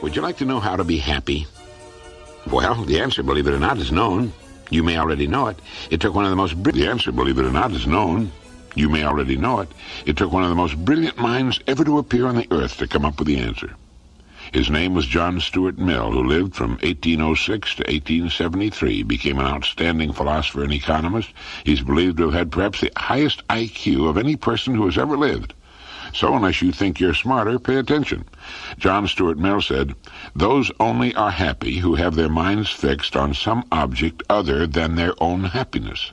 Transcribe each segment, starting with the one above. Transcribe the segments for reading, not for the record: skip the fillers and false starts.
Would you like to know how to be happy? Well, the answer, believe it or not, is known. You may already know it. It took one of the most brilliant... The answer, believe it or not, is known. You may already know it. It took one of the most brilliant minds ever to appear on the earth to come up with the answer. His name was John Stuart Mill, who lived from 1806 to 1873, became an outstanding philosopher and economist. He's believed to have had perhaps the highest IQ of any person who has ever lived. So unless you think you're smarter, pay attention. John Stuart Mill said, "Those only are happy who have their minds fixed on some object other than their own happiness.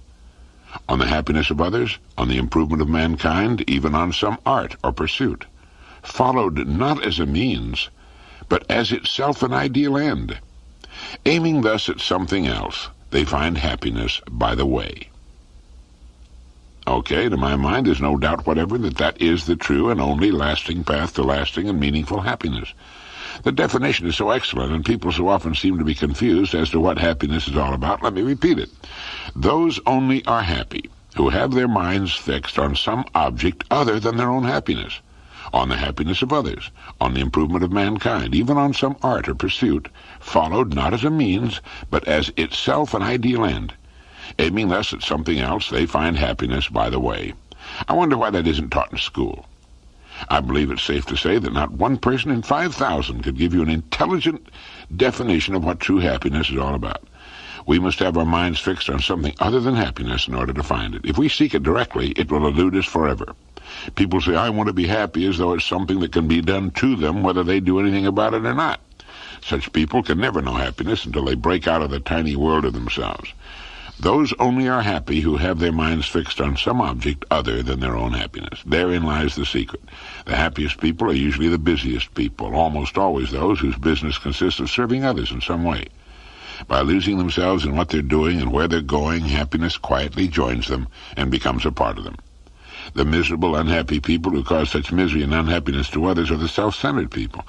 On the happiness of others, on the improvement of mankind, even on some art or pursuit, followed not as a means, but as itself an ideal end. Aiming thus at something else, they find happiness by the way." Okay, to my mind, there's no doubt whatever that is the true and only lasting path to lasting and meaningful happiness. The definition is so excellent, and people so often seem to be confused as to what happiness is all about. Let me repeat it. Those only are happy who have their minds fixed on some object other than their own happiness, on the happiness of others, on the improvement of mankind, even on some art or pursuit, followed not as a means, but as itself an ideal end. Aiming thus at something else, they find happiness by the way. I wonder why that isn't taught in school. I believe it's safe to say that not one person in 5,000 could give you an intelligent definition of what true happiness is all about. We must have our minds fixed on something other than happiness in order to find it. If we seek it directly, it will elude us forever. People say, "I want to be happy," as though it's something that can be done to them, whether they do anything about it or not. Such people can never know happiness until they break out of the tiny world of themselves. Those only are happy who have their minds fixed on some object other than their own happiness. Therein lies the secret. The happiest people are usually the busiest people, almost always those whose business consists of serving others in some way. By losing themselves in what they're doing and where they're going, happiness quietly joins them and becomes a part of them. The miserable, unhappy people who cause such misery and unhappiness to others are the self-centered people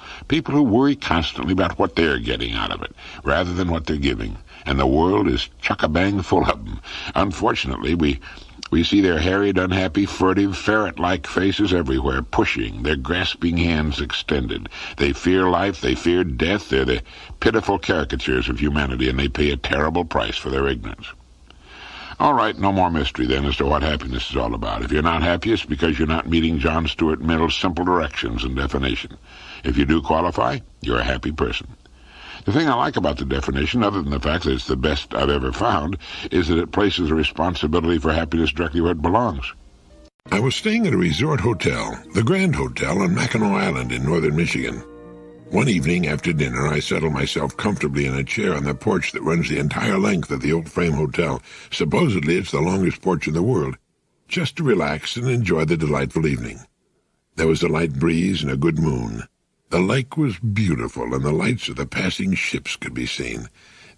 who worry constantly about what they're getting out of it, rather than what they're giving. And the world is chuck-a-bang full of them. Unfortunately, we see their harried, unhappy, furtive, ferret-like faces everywhere, pushing, their grasping hands extended. They fear life, they fear death, they're the pitiful caricatures of humanity, and they pay a terrible price for their ignorance. All right, no more mystery then as to what happiness is all about. If you're not happy, it's because you're not meeting John Stuart Mill's simple directions and definition. If you do qualify, you're a happy person. The thing I like about the definition, other than the fact that it's the best I've ever found, is that it places the responsibility for happiness directly where it belongs. I was staying at a resort hotel, the Grand Hotel on Mackinac Island in northern Michigan. One evening after dinner, I settled myself comfortably in a chair on the porch that runs the entire length of the oak-frame hotel. Supposedly, it's the longest porch in the world, just to relax and enjoy the delightful evening. There was a light breeze and a good moon. The lake was beautiful, and the lights of the passing ships could be seen.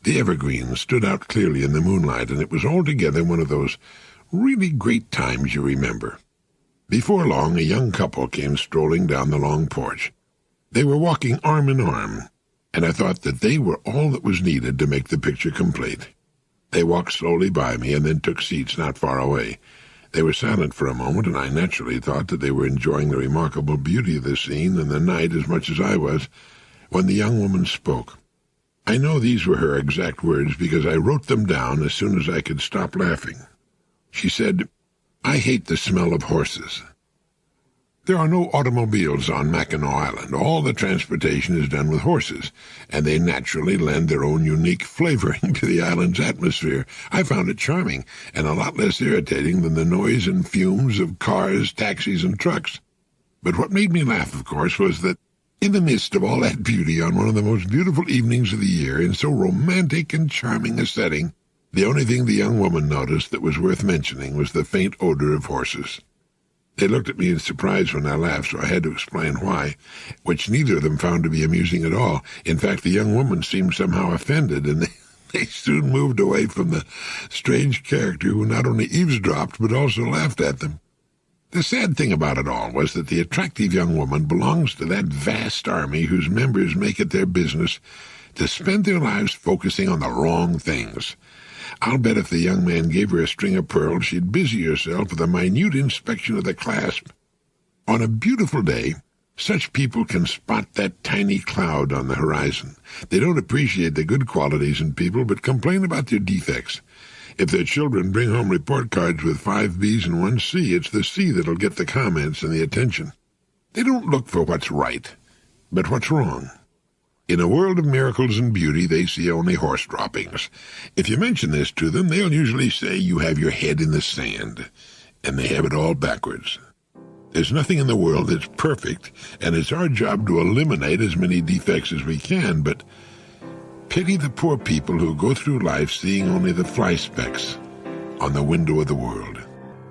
The evergreens stood out clearly in the moonlight, and it was altogether one of those really great times you remember. Before long, a young couple came strolling down the long porch. They were walking arm in arm, and I thought that they were all that was needed to make the picture complete. They walked slowly by me and then took seats not far away. They were silent for a moment, and I naturally thought that they were enjoying the remarkable beauty of the scene and the night as much as I was, when the young woman spoke. I know these were her exact words because I wrote them down as soon as I could stop laughing. She said, "I hate the smell of horses." There are no automobiles on Mackinac Island. All the transportation is done with horses, and they naturally lend their own unique flavoring to the island's atmosphere. I found it charming, and a lot less irritating than the noise and fumes of cars, taxis, and trucks. But what made me laugh, of course, was that in the midst of all that beauty on one of the most beautiful evenings of the year, in so romantic and charming a setting, the only thing the young woman noticed that was worth mentioning was the faint odor of horses. They looked at me in surprise when I laughed, so I had to explain why, which neither of them found to be amusing at all. In fact, the young woman seemed somehow offended, and they soon moved away from the strange character who not only eavesdropped but also laughed at them. The sad thing about it all was that the attractive young woman belongs to that vast army whose members make it their business to spend their lives focusing on the wrong things. I'll bet if the young man gave her a string of pearls, she'd busy herself with a minute inspection of the clasp. On a beautiful day, Such people can spot that tiny cloud on the horizon. They don't appreciate the good qualities in people, but complain about their defects. If their children bring home report cards with 5 B's and 1 C, it's the C that'll get the comments and the attention. They don't look for what's right, but what's wrong. In a world of miracles and beauty, they see only horse droppings. If you mention this to them, they'll usually say you have your head in the sand, and they have it all backwards. There's nothing in the world that's perfect, and it's our job to eliminate as many defects as we can, but pity the poor people who go through life seeing only the fly specks on the window of the world.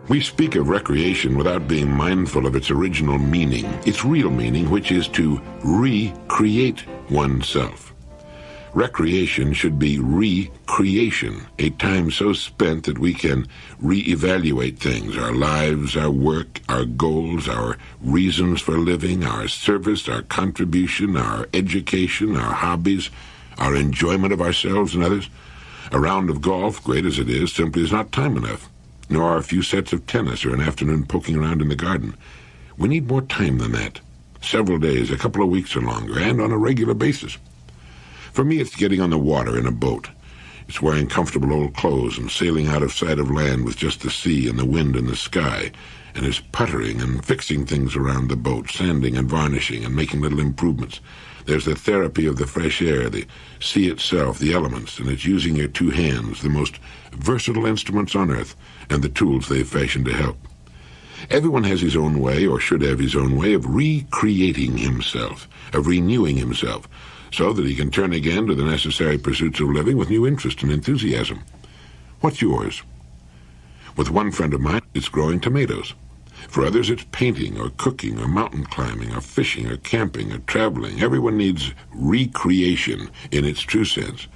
We speak of recreation without being mindful of its original meaning, its real meaning, which is to recreate oneself. Recreation should be recreation, a time so spent that we can reevaluate things, our lives, our work, our goals, our reasons for living, our service, our contribution, our education, our hobbies, our enjoyment of ourselves and others. A round of golf, great as it is, simply is not time enough, nor are a few sets of tennis or an afternoon poking around in the garden. We need more time than that. Several days, a couple of weeks or longer, and on a regular basis. For me, it's getting on the water in a boat. It's wearing comfortable old clothes and sailing out of sight of land with just the sea and the wind and the sky, and it's puttering and fixing things around the boat, sanding and varnishing and making little improvements. There's the therapy of the fresh air, the sea itself, the elements, and it's using your 2 hands, the most versatile instruments on earth, and the tools they've fashioned to help. Everyone has his own way, or should have his own way, of recreating himself, of renewing himself, so that he can turn again to the necessary pursuits of living with new interest and enthusiasm. What's yours? With one friend of mine, it's growing tomatoes. For others, it's painting or cooking or mountain climbing or fishing or camping or traveling. Everyone needs recreation in its true sense.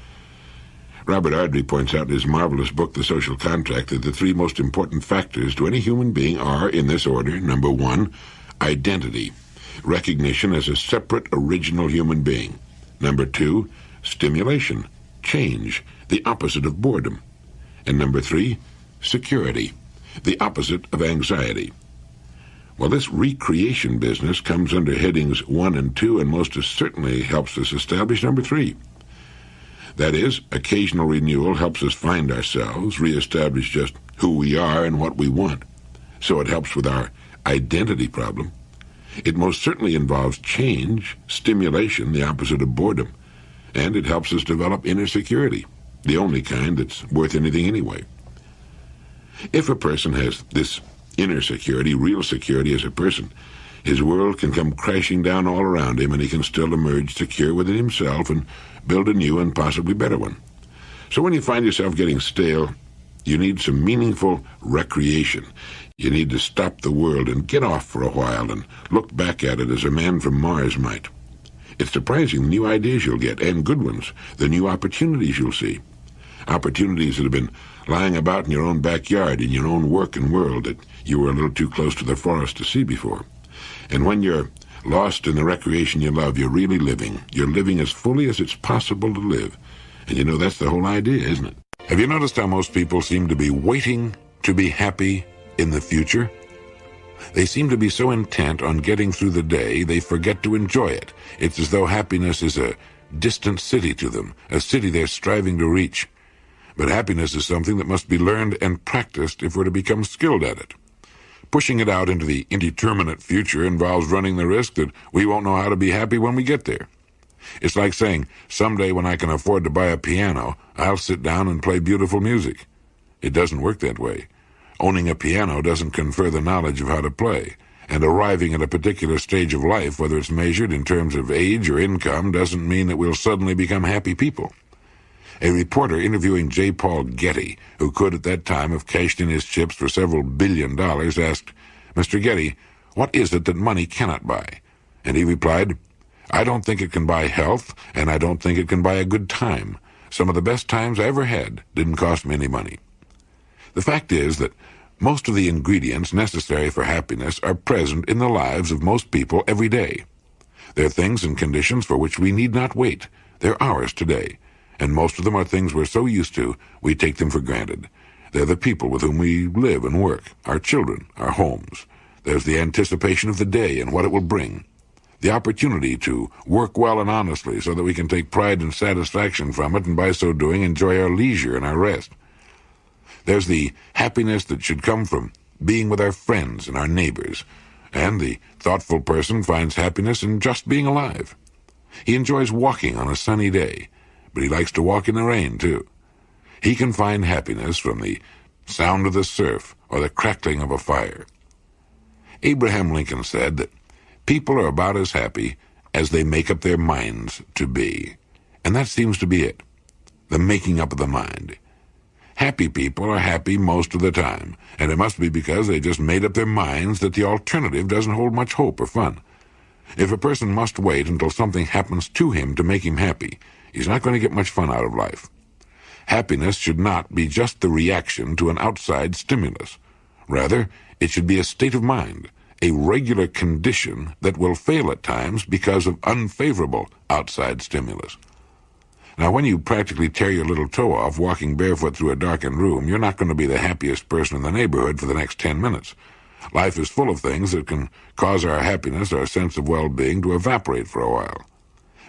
Robert Ardrey points out in his marvelous book, The Social Contract, that the 3 most important factors to any human being are, in this order, number 1, identity, recognition as a separate, original human being. Number 2, stimulation, change, the opposite of boredom. And number 3, security, the opposite of anxiety. Well, this recreation business comes under headings 1 and 2 and most certainly helps us establish number 3. That is, occasional renewal helps us find ourselves, reestablish just who we are and what we want. So it helps with our identity problem. It most certainly involves change, stimulation, the opposite of boredom, and it helps us develop inner security, the only kind that's worth anything anyway. If a person has this inner security, real security as a person, his world can come crashing down all around him, and he can still emerge secure within himself and build a new and possibly better one. So when you find yourself getting stale, you need some meaningful recreation. You need to stop the world and get off for a while and look back at it as a man from Mars might. It's surprising the new ideas you'll get, and good ones, the new opportunities you'll see. Opportunities that have been lying about in your own backyard, in your own work and world that you were a little too close to the forest to see before. And when you're lost in the recreation you love, you're really living. You're living as fully as it's possible to live. And you know, that's the whole idea, isn't it? Have you noticed how most people seem to be waiting to be happy in the future? They seem to be so intent on getting through the day, they forget to enjoy it. It's as though happiness is a distant city to them, a city they're striving to reach. But happiness is something that must be learned and practiced if we're to become skilled at it. Pushing it out into the indeterminate future involves running the risk that we won't know how to be happy when we get there. It's like saying, someday when I can afford to buy a piano, I'll sit down and play beautiful music. It doesn't work that way. Owning a piano doesn't confer the knowledge of how to play, and arriving at a particular stage of life, whether it's measured in terms of age or income, doesn't mean that we'll suddenly become happy people. A reporter interviewing J. Paul Getty, who could at that time have cashed in his chips for several $1 billion, asked, "Mr. Getty, what is it that money cannot buy?" And he replied, "I don't think it can buy health, and I don't think it can buy a good time. Some of the best times I ever had didn't cost me any money." The fact is that most of the ingredients necessary for happiness are present in the lives of most people every day. They're things and conditions for which we need not wait. They're ours today, and most of them are things we're so used to we take them for granted. They're the people with whom we live and work, our children, our homes. There's the anticipation of the day and what it will bring. the opportunity to work well and honestly so that we can take pride and satisfaction from it and by so doing enjoy our leisure and our rest. There's the happiness that should come from being with our friends and our neighbors, and the thoughtful person finds happiness in just being alive. He enjoys walking on a sunny day, but he likes to walk in the rain, too. He can find happiness from the sound of the surf or the crackling of a fire. Abraham Lincoln said that people are about as happy as they make up their minds to be. And that seems to be it, the making up of the mind. Happy people are happy most of the time, and it must be because they just made up their minds that the alternative doesn't hold much hope or fun. If a person must wait until something happens to him to make him happy, he's not going to get much fun out of life. Happiness should not be just the reaction to an outside stimulus. Rather, it should be a state of mind, a regular condition that will fail at times because of unfavorable outside stimulus. Now, when you practically tear your little toe off walking barefoot through a darkened room, you're not going to be the happiest person in the neighborhood for the next 10 minutes. Life is full of things that can cause our happiness, our sense of well-being, to evaporate for a while.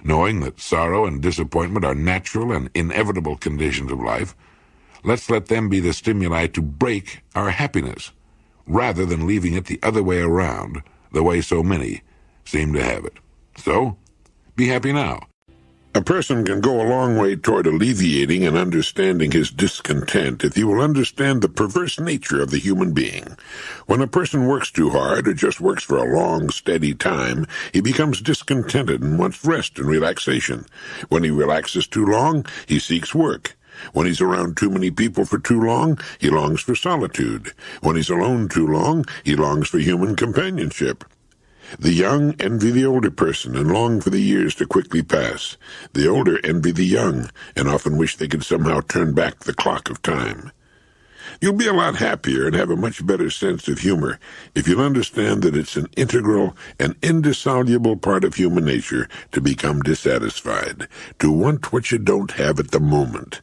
Knowing that sorrow and disappointment are natural and inevitable conditions of life, let's let them be the stimuli to break our happiness, rather than leaving it the other way around, the way so many seem to have it. So, be happy now. A person can go a long way toward alleviating and understanding his discontent if he will understand the perverse nature of the human being. When a person works too hard or just works for a long, steady time, he becomes discontented and wants rest and relaxation. When he relaxes too long, he seeks work. When he's around too many people for too long, he longs for solitude. When he's alone too long, he longs for human companionship. The young envy the older person and long for the years to quickly pass. The older envy the young and often wish they could somehow turn back the clock of time. You'll be a lot happier and have a much better sense of humor if you'll understand that it's an integral and indissoluble part of human nature to become dissatisfied, to want what you don't have at the moment.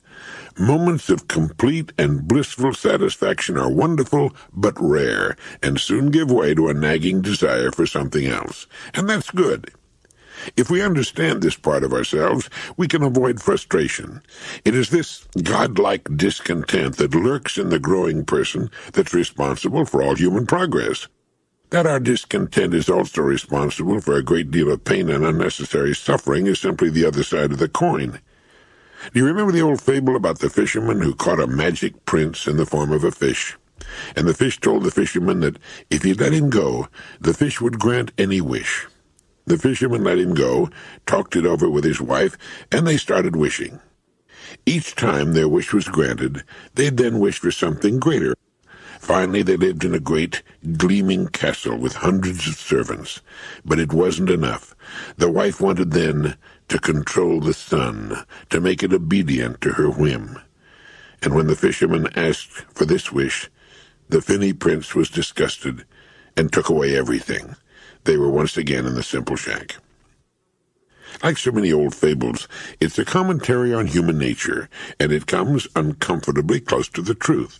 Moments of complete and blissful satisfaction are wonderful but rare, and soon give way to a nagging desire for something else. And that's good. If we understand this part of ourselves, we can avoid frustration. It is this godlike discontent that lurks in the growing person that's responsible for all human progress. That our discontent is also responsible for a great deal of pain and unnecessary suffering is simply the other side of the coin. Do you remember the old fable about the fisherman who caught a magic prince in the form of a fish? And the fish told the fisherman that if he let him go, the fish would grant any wish. The fisherman let him go, talked it over with his wife, and they started wishing. Each time their wish was granted, they'd then wish for something greater. Finally, they lived in a great, gleaming castle with hundreds of servants. But it wasn't enough. The wife wanted then to control the sun, to make it obedient to her whim. And when the fisherman asked for this wish, the finny prince was disgusted and took away everything. They were once again in the simple shack. Like so many old fables, it's a commentary on human nature, and it comes uncomfortably close to the truth.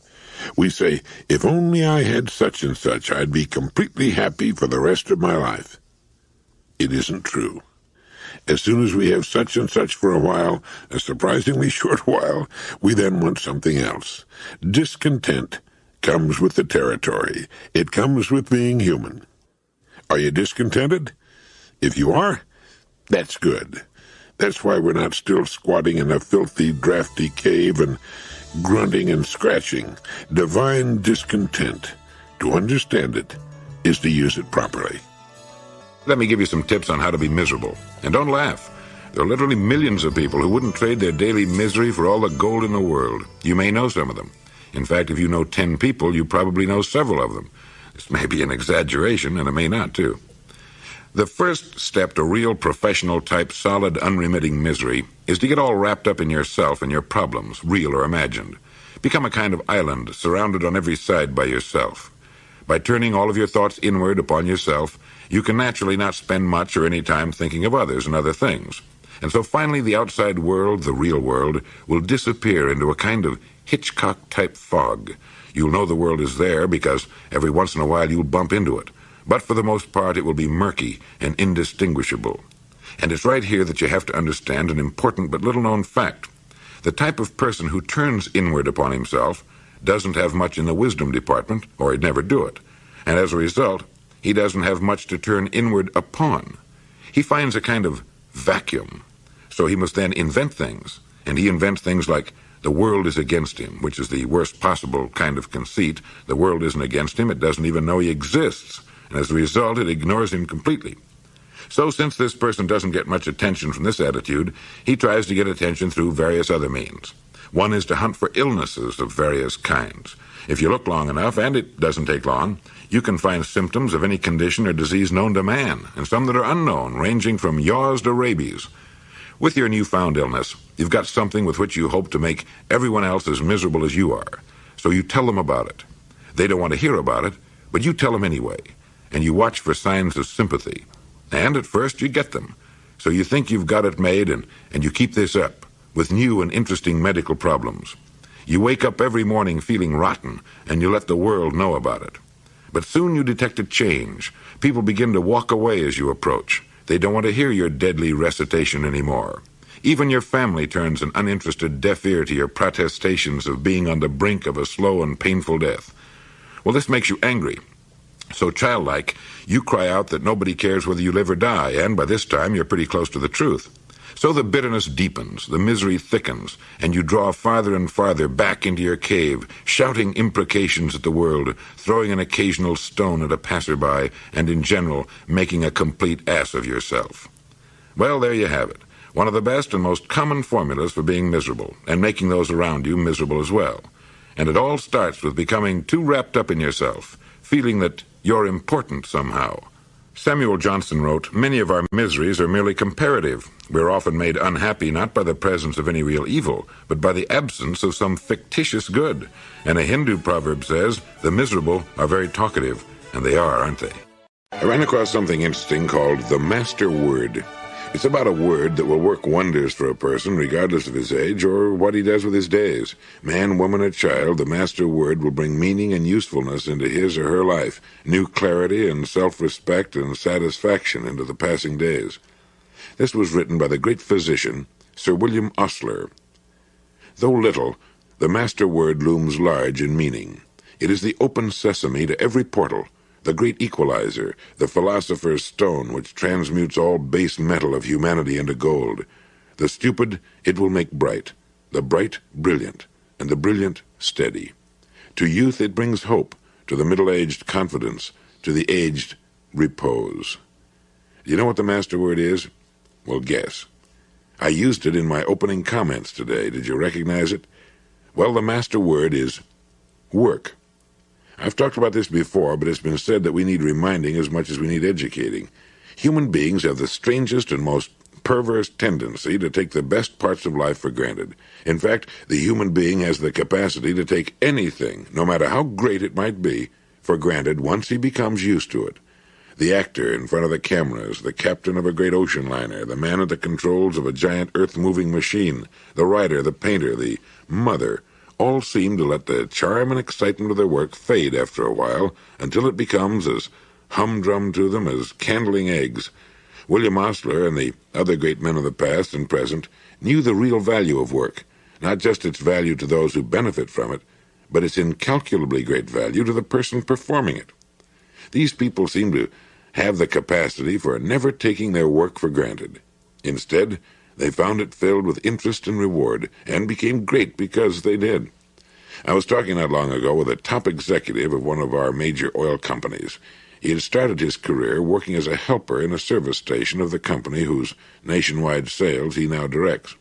We say, if only I had such and such, I'd be completely happy for the rest of my life. It isn't true. As soon as we have such and such for a while, a surprisingly short while, we then want something else. Discontent comes with the territory. It comes with being human. Are you discontented? If you are, that's good. That's why we're not still squatting in a filthy, drafty cave and grunting and scratching. Divine discontent, to understand it, is to use it properly. Let me give you some tips on how to be miserable. And don't laugh. There are literally millions of people who wouldn't trade their daily misery for all the gold in the world. You may know some of them. In fact, if you know 10 people, you probably know several of them. This may be an exaggeration, and it may not, too. The first step to real professional-type, solid, unremitting misery is to get all wrapped up in yourself and your problems, real or imagined. Become a kind of island, surrounded on every side by yourself. By turning all of your thoughts inward upon yourself, you can naturally not spend much or any time thinking of others and other things. And so finally the outside world, the real world, will disappear into a kind of Hitchcock-type fog. You'll know the world is there because every once in a while you'll bump into it. but for the most part it will be murky and indistinguishable. And it's right here that you have to understand an important but little-known fact. The type of person who turns inward upon himself doesn't have much in the wisdom department, or he'd never do it. And as a result, he doesn't have much to turn inward upon. He finds a kind of vacuum. So he must then invent things. And he invents things like the world is against him, which is the worst possible kind of conceit. The world isn't against him. It doesn't even know he exists. And as a result, it ignores him completely. So since this person doesn't get much attention from this attitude, he tries to get attention through various other means. One is to hunt for illnesses of various kinds. If you look long enough, and it doesn't take long, you can find symptoms of any condition or disease known to man, and some that are unknown, ranging from yaws to rabies. With your newfound illness, you've got something with which you hope to make everyone else as miserable as you are. So you tell them about it. They don't want to hear about it, but you tell them anyway, and you watch for signs of sympathy. And at first you get them. So you think you've got it made, and you keep this up, with new and interesting medical problems. You wake up every morning feeling rotten, and you let the world know about it. But soon you detect a change. People begin to walk away as you approach. They don't want to hear your deadly recitation anymore. Even your family turns an uninterested deaf ear to your protestations of being on the brink of a slow and painful death. Well, this makes you angry. So childlike, you cry out that nobody cares whether you live or die, and by this time you're pretty close to the truth. So the bitterness deepens, the misery thickens, and you draw farther and farther back into your cave, shouting imprecations at the world, throwing an occasional stone at a passerby, and in general, making a complete ass of yourself. Well, there you have it. One of the best and most common formulas for being miserable, and making those around you miserable as well. And it all starts with becoming too wrapped up in yourself, feeling that you're important somehow. Samuel Johnson wrote, "Many of our miseries are merely comparative. We're often made unhappy not by the presence of any real evil, but by the absence of some fictitious good." And a Hindu proverb says, "The miserable are very talkative," and they are, aren't they? I ran across something interesting called the Master Word. It's about a word that will work wonders for a person, regardless of his age or what he does with his days. Man, woman, or child, the master word will bring meaning and usefulness into his or her life, new clarity and self-respect and satisfaction into the passing days. This was written by the great physician, Sir William Osler. Though little, the master word looms large in meaning. It is the open sesame to every portal, the great equalizer, the philosopher's stone which transmutes all base metal of humanity into gold. The stupid it will make bright, the bright brilliant, and the brilliant steady. To youth it brings hope, to the middle-aged confidence, to the aged repose. You know what the master word is? Well, guess. I used it in my opening comments today. Did you recognize it? Well, the master word is work. I've talked about this before, but it's been said that we need reminding as much as we need educating. Human beings have the strangest and most perverse tendency to take the best parts of life for granted. In fact, the human being has the capacity to take anything, no matter how great it might be, for granted once he becomes used to it. The actor in front of the cameras, the captain of a great ocean liner, the man at the controls of a giant earth-moving machine, the writer, the painter, the mother, all seem to let the charm and excitement of their work fade after a while until it becomes as humdrum to them as candling eggs. William Osler and the other great men of the past and present knew the real value of work, not just its value to those who benefit from it, but its incalculably great value to the person performing it. These people seem to have the capacity for never taking their work for granted. Instead, they found it filled with interest and reward, and became great because they did. I was talking not long ago with a top executive of one of our major oil companies. He had started his career working as a helper in a service station of the company whose nationwide sales he now directs.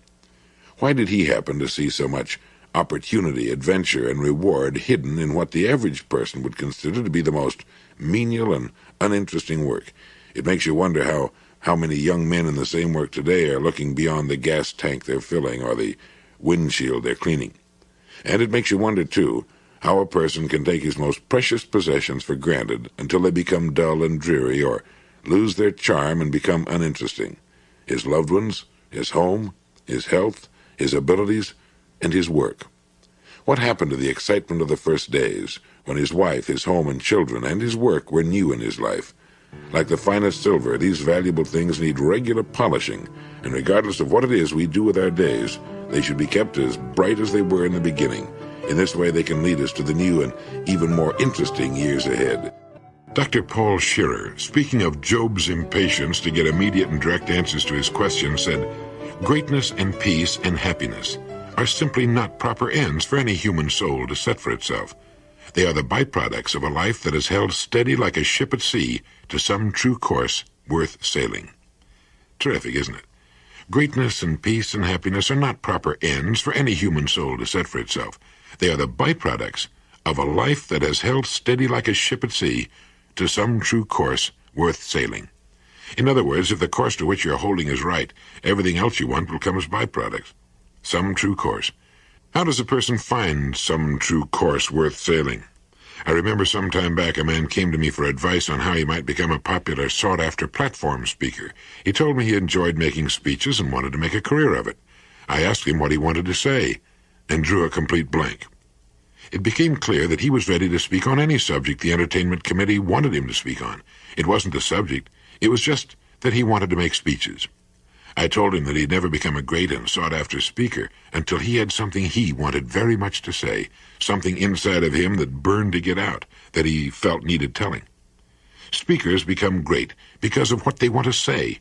Why did he happen to see so much opportunity, adventure, and reward hidden in what the average person would consider to be the most menial and uninteresting work? It makes you wonder how many young men in the same work today are looking beyond the gas tank they're filling or the windshield they're cleaning. And it makes you wonder, too, how a person can take his most precious possessions for granted until they become dull and dreary or lose their charm and become uninteresting. His loved ones, his home, his health, his abilities, and his work. What happened to the excitement of the first days, when his wife, his home and children, and his work were new in his life. Like the finest silver, these valuable things need regular polishing, and regardless of what it is we do with our days, they should be kept as bright as they were in the beginning. In this way, they can lead us to the new and even more interesting years ahead. Dr. Paul Shearer, speaking of Job's impatience to get immediate and direct answers to his questions, said, "Greatness and peace and happiness are simply not proper ends for any human soul to set for itself. They are the byproducts of a life that is held steady like a ship at sea to some true course worth sailing." Terrific, isn't it? Greatness and peace and happiness are not proper ends for any human soul to set for itself. They are the byproducts of a life that has held steady like a ship at sea to some true course worth sailing. In other words, if the course to which you're holding is right, everything else you want will come as byproducts. Some true course. How does a person find some true course worth sailing? I remember some time back a man came to me for advice on how he might become a popular, sought-after platform speaker. He told me he enjoyed making speeches and wanted to make a career of it. I asked him what he wanted to say, and drew a complete blank. It became clear that he was ready to speak on any subject the Entertainment Committee wanted him to speak on. It wasn't the subject, it was just that he wanted to make speeches. I told him that he'd never become a great and sought-after speaker until he had something he wanted very much to say, something inside of him that burned to get out, that he felt needed telling. Speakers become great because of what they want to say.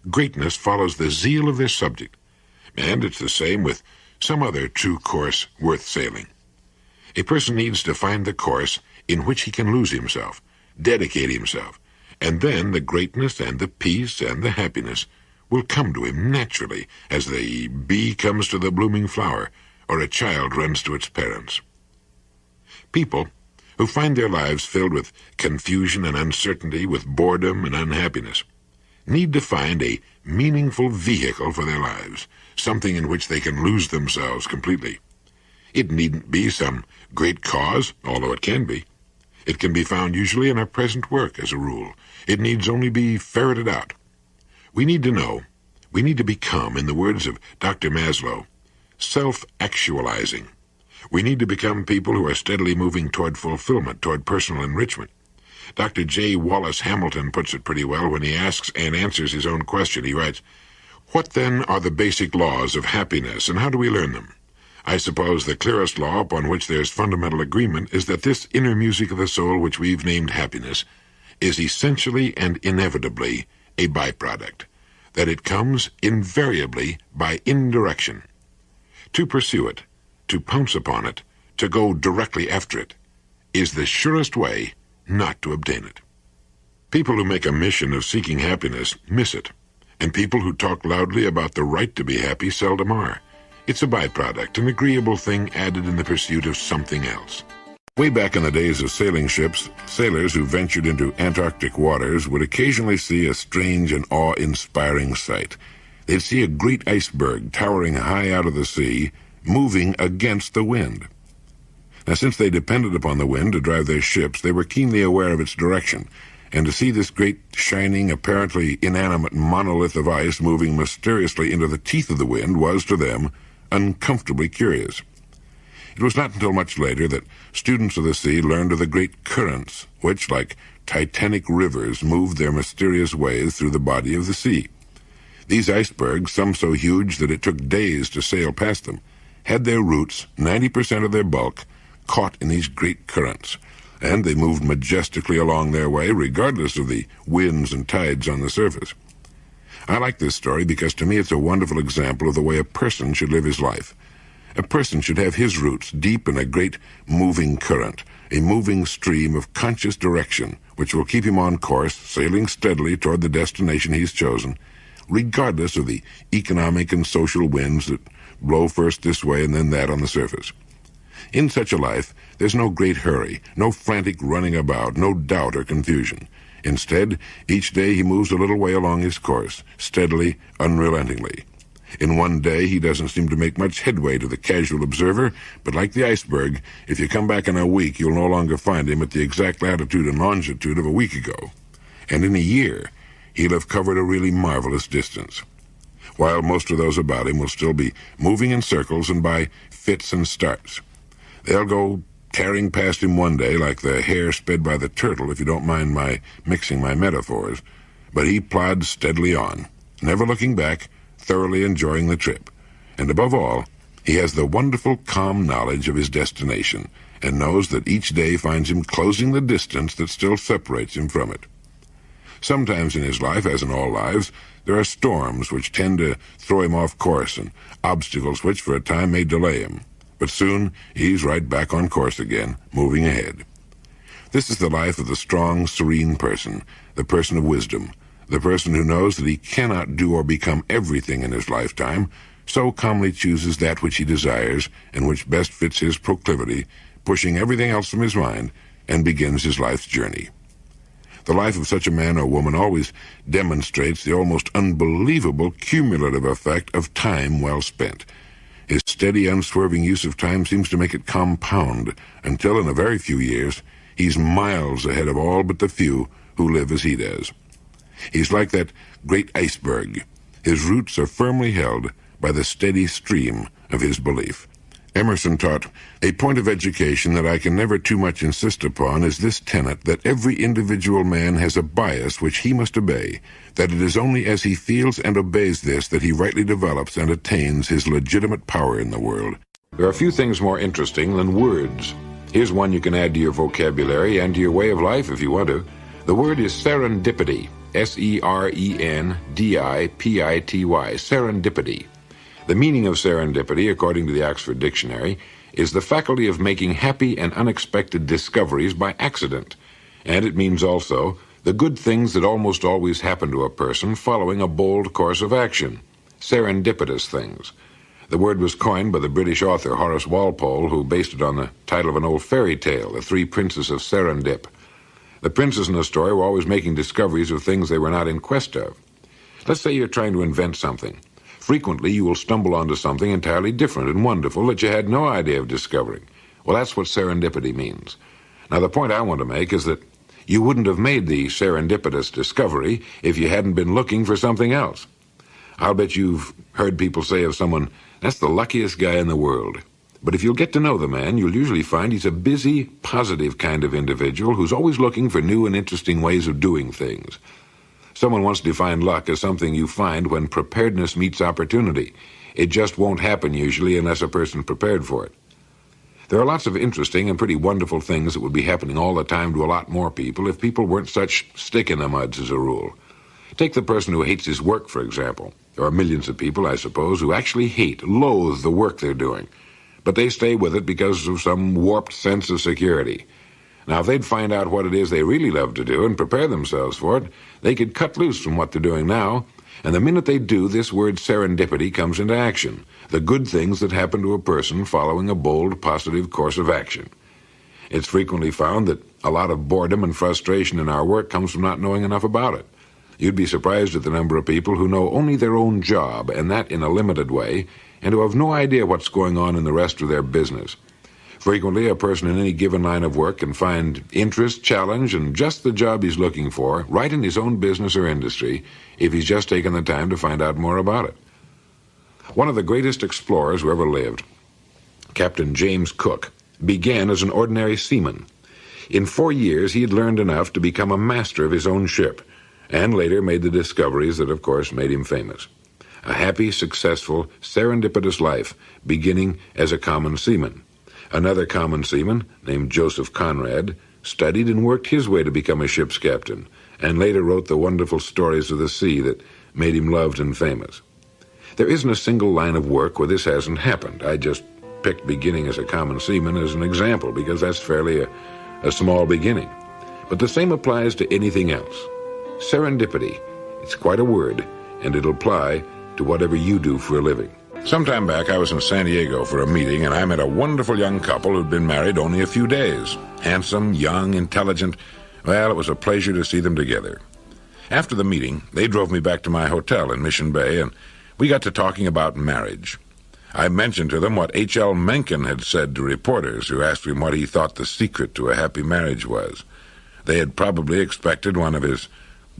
Greatness follows the zeal of their subject, and it's the same with some other true course worth sailing. A person needs to find the course in which he can lose himself, dedicate himself, and then the greatness and the peace and the happiness will come to him naturally as the bee comes to the blooming flower or a child runs to its parents. People who find their lives filled with confusion and uncertainty, with boredom and unhappiness, need to find a meaningful vehicle for their lives, something in which they can lose themselves completely. It needn't be some great cause, although it can be. It can be found usually in our present work, as a rule. It needs only be ferreted out. We need to know, we need to become, in the words of Dr. Maslow, self-actualizing. We need to become people who are steadily moving toward fulfillment, toward personal enrichment. Dr. J. Wallace Hamilton puts it pretty well when he asks and answers his own question. He writes, "What then are the basic laws of happiness, and how do we learn them? I suppose the clearest law upon which there's fundamental agreement is that this inner music of the soul which we've named happiness is essentially and inevitably a byproduct, that it comes invariably by indirection. To pursue it, to pounce upon it, to go directly after it, is the surest way not to obtain it." People who make a mission of seeking happiness miss it, and people who talk loudly about the right to be happy seldom are. It's a byproduct, an agreeable thing added in the pursuit of something else. Way back in the days of sailing ships, sailors who ventured into Antarctic waters would occasionally see a strange and awe-inspiring sight. They'd see a great iceberg towering high out of the sea, moving against the wind. Now, since they depended upon the wind to drive their ships, they were keenly aware of its direction, and to see this great, shining, apparently inanimate monolith of ice moving mysteriously into the teeth of the wind was, to them, uncomfortably curious. It was not until much later that students of the sea learned of the great currents, which, like titanic rivers, moved their mysterious ways through the body of the sea. These icebergs, some so huge that it took days to sail past them, had their roots, 90% of their bulk, caught in these great currents, and they moved majestically along their way, regardless of the winds and tides on the surface. I like this story because to me it's a wonderful example of the way a person should live his life. A person should have his roots deep in a great moving current, a moving stream of conscious direction, which will keep him on course, sailing steadily toward the destination he's chosen, regardless of the economic and social winds that blow first this way and then that on the surface. In such a life, there's no great hurry, no frantic running about, no doubt or confusion. Instead, each day he moves a little way along his course, steadily, unrelentingly. In one day, he doesn't seem to make much headway to the casual observer, but like the iceberg, if you come back in a week, you'll no longer find him at the exact latitude and longitude of a week ago. And in a year, he'll have covered a really marvelous distance, while most of those about him will still be moving in circles and by fits and starts. They'll go tearing past him one day like the hare sped by the turtle, if you don't mind my mixing my metaphors, but he plods steadily on, never looking back, thoroughly enjoying the trip. And above all, he has the wonderful, calm knowledge of his destination, and knows that each day finds him closing the distance that still separates him from it. Sometimes in his life, as in all lives, there are storms which tend to throw him off course, and obstacles which for a time may delay him. But soon he's right back on course again, moving ahead. This is the life of the strong, serene person, the person of wisdom, the person who knows that he cannot do or become everything in his lifetime, so calmly chooses that which he desires and which best fits his proclivity, pushing everything else from his mind, and begins his life's journey. The life of such a man or woman always demonstrates the almost unbelievable cumulative effect of time well spent. His steady, unswerving use of time seems to make it compound, until in a very few years he's miles ahead of all but the few who live as he does. He's like that great iceberg. His roots are firmly held by the steady stream of his belief. Emerson taught, "A point of education that I can never too much insist upon is this tenet, that every individual man has a bias which he must obey, that it is only as he feels and obeys this that he rightly develops and attains his legitimate power in the world." There are few things more interesting than words. Here's one you can add to your vocabulary and to your way of life if you want to. The word is serendipity, S-E-R-E-N-D-I-P-I-T-Y, serendipity. The meaning of serendipity, according to the Oxford Dictionary, is the faculty of making happy and unexpected discoveries by accident. And it means also the good things that almost always happen to a person following a bold course of action. Serendipitous things. The word was coined by the British author Horace Walpole, who based it on the title of an old fairy tale, The Three Princes of Serendip. The princes in the story were always making discoveries of things they were not in quest of. Let's say you're trying to invent something. Frequently, you will stumble onto something entirely different and wonderful that you had no idea of discovering. Well, that's what serendipity means. Now, the point I want to make is that you wouldn't have made the serendipitous discovery if you hadn't been looking for something else. I'll bet you've heard people say of someone, "That's the luckiest guy in the world." But if you'll get to know the man, you'll usually find he's a busy, positive kind of individual who's always looking for new and interesting ways of doing things. Someone once defined luck as something you find when preparedness meets opportunity. It just won't happen usually unless a person's prepared for it. There are lots of interesting and pretty wonderful things that would be happening all the time to a lot more people if people weren't such stick-in-the-muds as a rule. Take the person who hates his work, for example. There are millions of people, I suppose, who actually loathe the work they're doing. But they stay with it because of some warped sense of security. Now, if they'd find out what it is they really love to do and prepare themselves for it, they could cut loose from what they're doing now, and the minute they do, this word serendipity comes into action, the good things that happen to a person following a bold, positive course of action. It's frequently found that a lot of boredom and frustration in our work comes from not knowing enough about it. You'd be surprised at the number of people who know only their own job, and that in a limited way, and who have no idea what's going on in the rest of their business. Frequently, a person in any given line of work can find interest, challenge, and just the job he's looking for right in his own business or industry if he's just taken the time to find out more about it. One of the greatest explorers who ever lived, Captain James Cook, began as an ordinary seaman. In 4 years, he had learned enough to become a master of his own ship, and later made the discoveries that, of course, made him famous. A happy, successful, serendipitous life, beginning as a common seaman. Another common seaman, named Joseph Conrad, studied and worked his way to become a ship's captain, and later wrote the wonderful stories of the sea that made him loved and famous. There isn't a single line of work where this hasn't happened. I just picked beginning as a common seaman as an example, because that's fairly a small beginning. But the same applies to anything else. Serendipity, it's quite a word, and it'll apply to whatever you do for a living. Some time back, I was in San Diego for a meeting, and I met a wonderful young couple who'd been married only a few days. Handsome, young, intelligent. Well, it was a pleasure to see them together. After the meeting, they drove me back to my hotel in Mission Bay, and we got to talking about marriage. I mentioned to them what H.L. Mencken had said to reporters who asked him what he thought the secret to a happy marriage was. They had probably expected one of his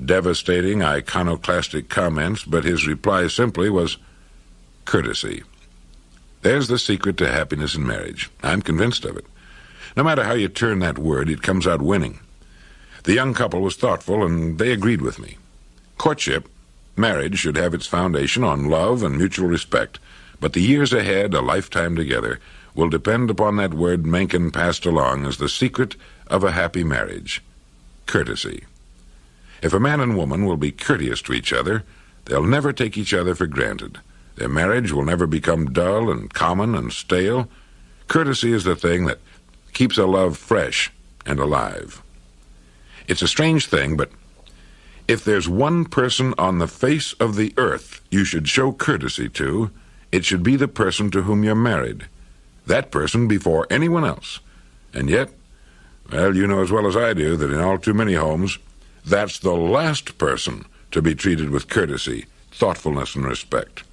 devastating, iconoclastic comments, but his reply simply was courtesy. There's the secret to happiness in marriage. I'm convinced of it. No matter how you turn that word, it comes out winning. The young couple was thoughtful, and they agreed with me. Courtship, marriage, should have its foundation on love and mutual respect, but the years ahead, a lifetime together, will depend upon that word Mencken passed along as the secret of a happy marriage: courtesy. If a man and woman will be courteous to each other, they'll never take each other for granted. Their marriage will never become dull and common and stale. Courtesy is the thing that keeps a love fresh and alive. It's a strange thing, but if there's one person on the face of the earth you should show courtesy to, it should be the person to whom you're married. That person before anyone else. And yet, well, you know as well as I do that in all too many homes, that's the last person to be treated with courtesy, thoughtfulness, and respect.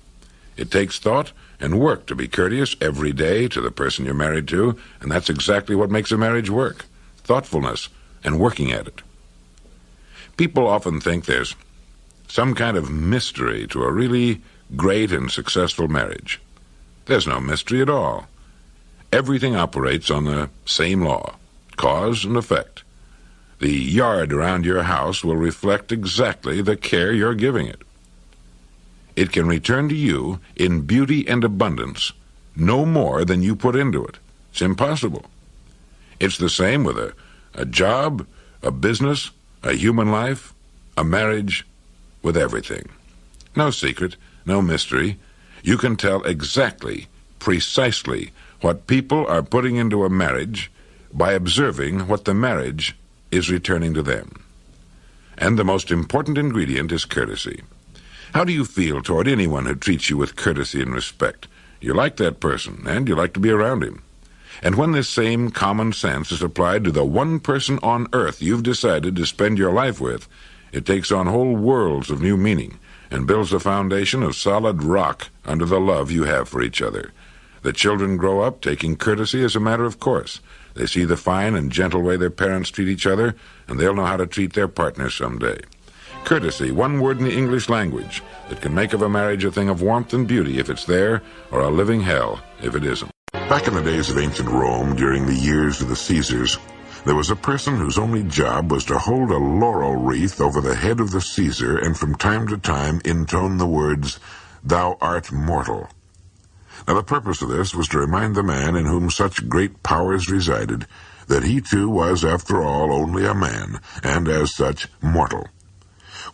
It takes thought and work to be courteous every day to the person you're married to, and that's exactly what makes a marriage work: thoughtfulness and working at it. People often think there's some kind of mystery to a really great and successful marriage. There's no mystery at all. Everything operates on the same law: cause and effect. The yard around your house will reflect exactly the care you're giving it. It can return to you in beauty and abundance no more than you put into it. It's impossible. It's the same with a job, a business, a human life, a marriage, with everything. No secret, no mystery. You can tell exactly, precisely, what people are putting into a marriage by observing what the marriage is returning to them. And the most important ingredient is courtesy. How do you feel toward anyone who treats you with courtesy and respect? You like that person, and you like to be around him. And when this same common sense is applied to the one person on earth you've decided to spend your life with, it takes on whole worlds of new meaning and builds a foundation of solid rock under the love you have for each other. The children grow up taking courtesy as a matter of course. They see the fine and gentle way their parents treat each other, and they'll know how to treat their partners someday. Courtesy, one word in the English language that can make of a marriage a thing of warmth and beauty if it's there, or a living hell if it isn't. Back in the days of ancient Rome, during the years of the Caesars, there was a person whose only job was to hold a laurel wreath over the head of the Caesar and from time to time intone the words, "Thou art mortal." Now the purpose of this was to remind the man in whom such great powers resided that he too was, after all, only a man, and as such, mortal.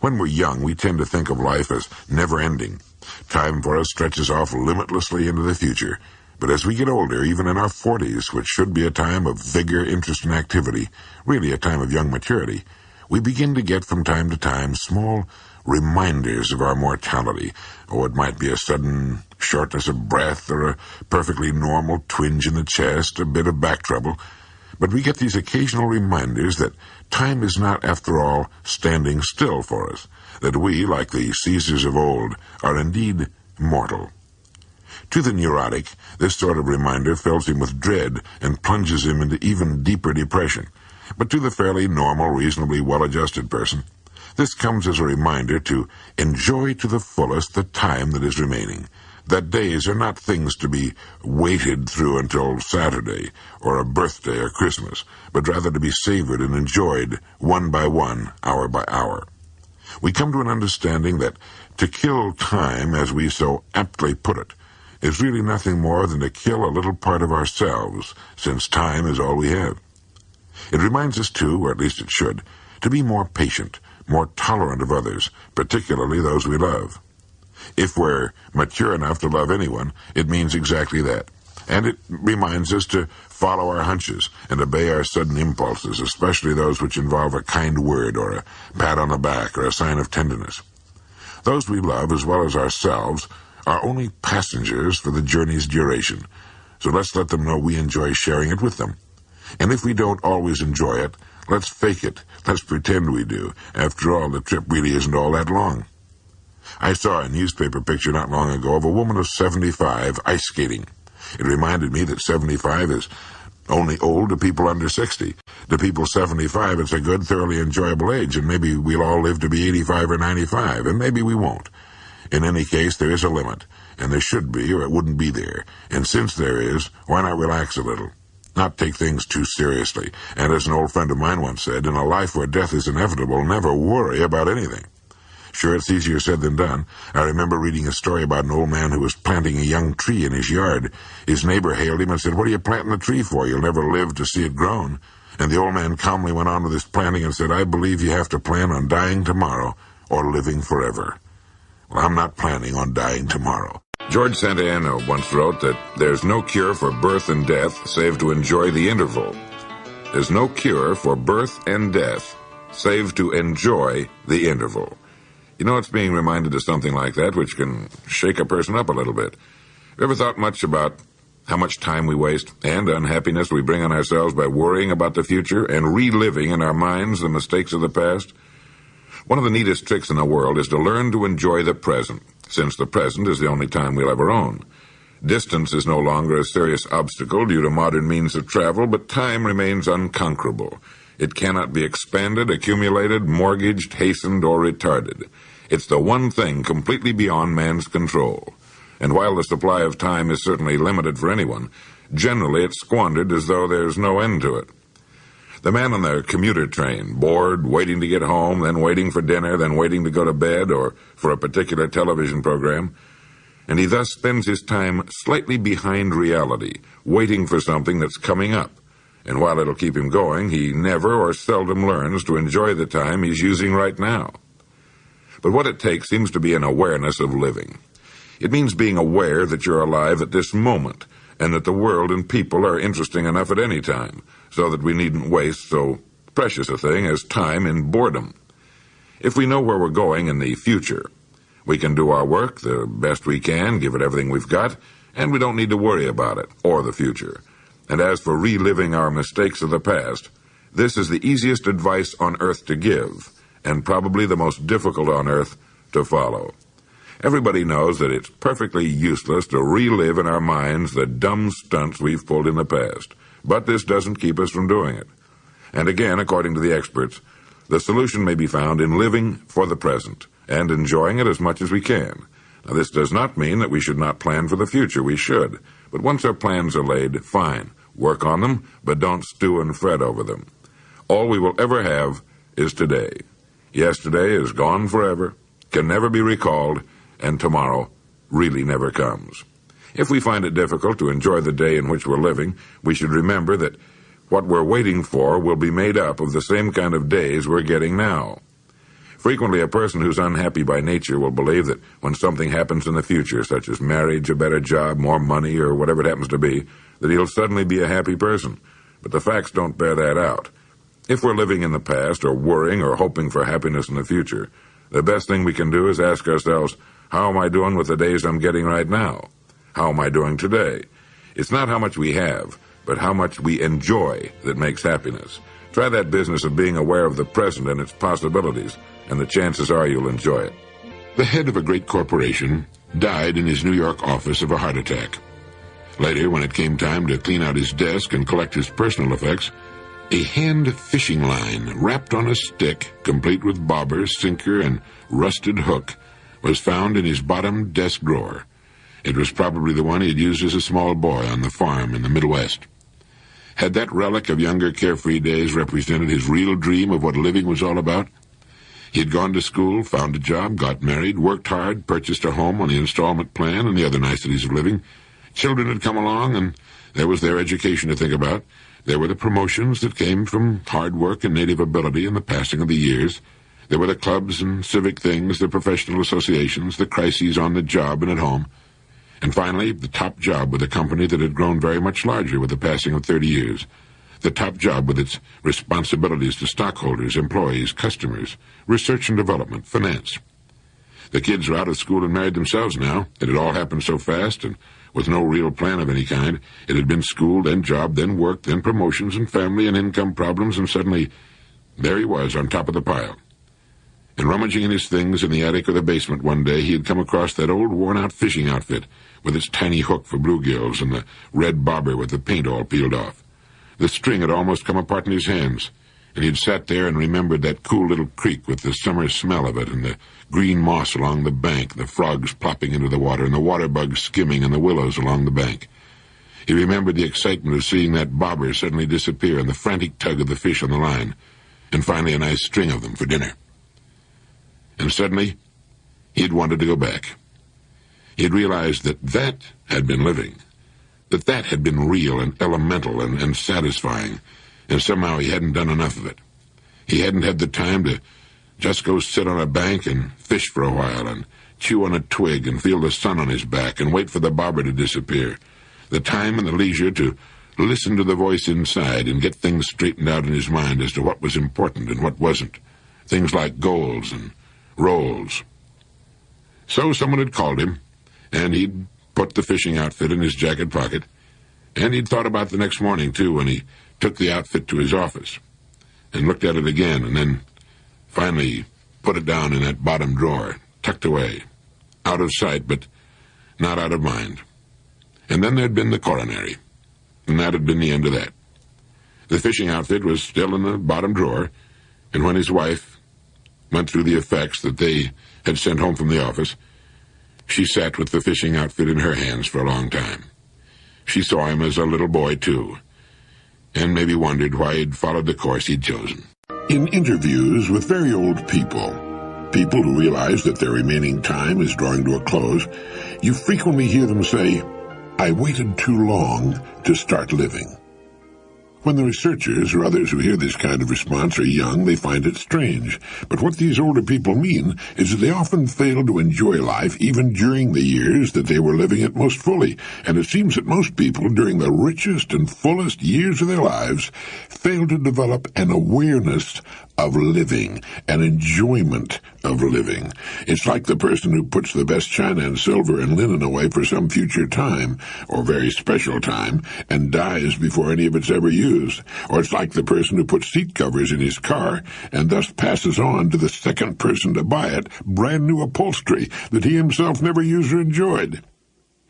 When we're young, we tend to think of life as never-ending. Time for us stretches off limitlessly into the future. But as we get older, even in our 40s, which should be a time of vigor, interest, and activity, really a time of young maturity, we begin to get from time to time small reminders of our mortality. It might be a sudden shortness of breath or a perfectly normal twinge in the chest, a bit of back trouble. But we get these occasional reminders that time is not, after all, standing still for us, that we, like the Caesars of old, are indeed mortal. To the neurotic, this sort of reminder fills him with dread and plunges him into even deeper depression. But to the fairly normal, reasonably well-adjusted person, this comes as a reminder to enjoy to the fullest the time that is remaining, that days are not things to be waited through until Saturday or a birthday or Christmas, but rather to be savored and enjoyed one by one, hour by hour. We come to an understanding that to kill time, as we so aptly put it, is really nothing more than to kill a little part of ourselves, since time is all we have. It reminds us, too, or at least it should, to be more patient, more tolerant of others, particularly those we love. If we're mature enough to love anyone, it means exactly that. And it reminds us to follow our hunches and obey our sudden impulses, especially those which involve a kind word or a pat on the back or a sign of tenderness. Those we love, as well as ourselves, are only passengers for the journey's duration, so let's let them know we enjoy sharing it with them. And if we don't always enjoy it, let's fake it. Let's pretend we do. After all, the trip really isn't all that long. I saw a newspaper picture not long ago of a woman of 75 ice skating. It reminded me that 75 is only old to people under 60. To people 75, it's a good, thoroughly enjoyable age, and maybe we'll all live to be 85 or 95, and maybe we won't. In any case, there is a limit, and there should be, or it wouldn't be there. And since there is, why not relax a little? not take things too seriously, and as an old friend of mine once said, in a life where death is inevitable, never worry about anything. Sure, it's easier said than done. I remember reading a story about an old man who was planting a young tree in his yard. His neighbor hailed him and said, "What are you planting the tree for? You'll never live to see it grown." And the old man calmly went on with his planting and said, "I believe you have to plan on dying tomorrow or living forever." Well, I'm not planning on dying tomorrow. George Santayana once wrote that there's no cure for birth and death save to enjoy the interval. There's no cure for birth and death save to enjoy the interval. You know, it's being reminded of something like that which can shake a person up a little bit. Have you ever thought much about how much time we waste and unhappiness we bring on ourselves by worrying about the future and reliving in our minds the mistakes of the past? One of the neatest tricks in the world is to learn to enjoy the present, since the present is the only time we'll ever own. Distance is no longer a serious obstacle due to modern means of travel, but time remains unconquerable. It cannot be expanded, accumulated, mortgaged, hastened, or retarded. It's the one thing completely beyond man's control. And while the supply of time is certainly limited for anyone, generally it's squandered as though there's no end to it. The man on the commuter train, bored, waiting to get home, then waiting for dinner, then waiting to go to bed or for a particular television program, and he thus spends his time slightly behind reality, waiting for something that's coming up. And while it'll keep him going, he never or seldom learns to enjoy the time he's using right now. But what it takes seems to be an awareness of living. It means being aware that you're alive at this moment, and that the world and people are interesting enough at any time, so that we needn't waste so precious a thing as time in boredom. If we know where we're going in the future, we can do our work the best we can, give it everything we've got, and we don't need to worry about it, or the future. And as for reliving our mistakes of the past, this is the easiest advice on earth to give, and probably the most difficult on earth to follow. Everybody knows that it's perfectly useless to relive in our minds the dumb stunts we've pulled in the past, but this doesn't keep us from doing it. And again, according to the experts, the solution may be found in living for the present and enjoying it as much as we can. Now, this does not mean that we should not plan for the future. We should. But once our plans are laid, fine. Work on them, but don't stew and fret over them. All we will ever have is today. Yesterday is gone forever, can never be recalled, and tomorrow really never comes. If we find it difficult to enjoy the day in which we're living, we should remember that what we're waiting for will be made up of the same kind of days we're getting now. Frequently, a person who's unhappy by nature will believe that when something happens in the future, such as marriage, a better job, more money, or whatever it happens to be, that he'll suddenly be a happy person. But the facts don't bear that out. If we're living in the past, or worrying or hoping for happiness in the future, the best thing we can do is ask ourselves, how am I doing with the days I'm getting right now? How am I doing today? It's not how much we have, but how much we enjoy that makes happiness. Try that business of being aware of the present and its possibilities, and the chances are you'll enjoy it. The head of a great corporation died in his New York office of a heart attack. Later, when it came time to clean out his desk and collect his personal effects, a hand fishing line wrapped on a stick, complete with bobber, sinker, and rusted hook, was found in his bottom desk drawer. It was probably the one he had used as a small boy on the farm in the Midwest. Had that relic of younger carefree days represented his real dream of what living was all about? He had gone to school, found a job, got married, worked hard, purchased a home on the installment plan and the other niceties of living. Children had come along, and there was their education to think about. There were the promotions that came from hard work and native ability and the passing of the years. There were the clubs and civic things, the professional associations, the crises on the job and at home. And finally, the top job with a company that had grown very much larger with the passing of 30 years. The top job with its responsibilities to stockholders, employees, customers, research and development, finance. The kids were out of school and married themselves now. It had all happened so fast and with no real plan of any kind. It had been school, then job, then work, then promotions and family and income problems, and suddenly there he was on top of the pile. And rummaging in his things in the attic or the basement one day, he had come across that old worn-out fishing outfit with its tiny hook for bluegills and the red bobber with the paint all peeled off. The string had almost come apart in his hands, and he had sat there and remembered that cool little creek with the summer smell of it and the green moss along the bank, the frogs plopping into the water and the water bugs skimming and the willows along the bank. He remembered the excitement of seeing that bobber suddenly disappear and the frantic tug of the fish on the line, and finally a nice string of them for dinner. And suddenly, he had wanted to go back. He had realized that that had been living, that that had been real and elemental and satisfying, and somehow he hadn't done enough of it. He hadn't had the time to just go sit on a bank and fish for a while and chew on a twig and feel the sun on his back and wait for the bobber to disappear. The time and the leisure to listen to the voice inside and get things straightened out in his mind as to what was important and what wasn't. Things like goals and roles. So someone had called him, and he'd put the fishing outfit in his jacket pocket, and he'd thought about the next morning, too, when he took the outfit to his office and looked at it again, and then finally put it down in that bottom drawer, tucked away, out of sight, but not out of mind. And then there'd been the coronary, and that had been the end of that. The fishing outfit was still in the bottom drawer, and when his wife went through the effects that they had sent home from the office, she sat with the fishing outfit in her hands for a long time. She saw him as a little boy, too, and maybe wondered why he'd followed the course he'd chosen. In interviews with very old people who realize that their remaining time is drawing to a close, you frequently hear them say, "I waited too long to start living." When the researchers or others who hear this kind of response are young, they find it strange. But what these older people mean is that they often fail to enjoy life even during the years that they were living it most fully. And it seems that most people, during the richest and fullest years of their lives, fail to develop an awareness of living, an enjoyment of living. It's like the person who puts the best china and silver and linen away for some future time, or very special time, and dies before any of it's ever used. Or it's like the person who puts seat covers in his car and thus passes on to the second person to buy it brand new upholstery that he himself never used or enjoyed.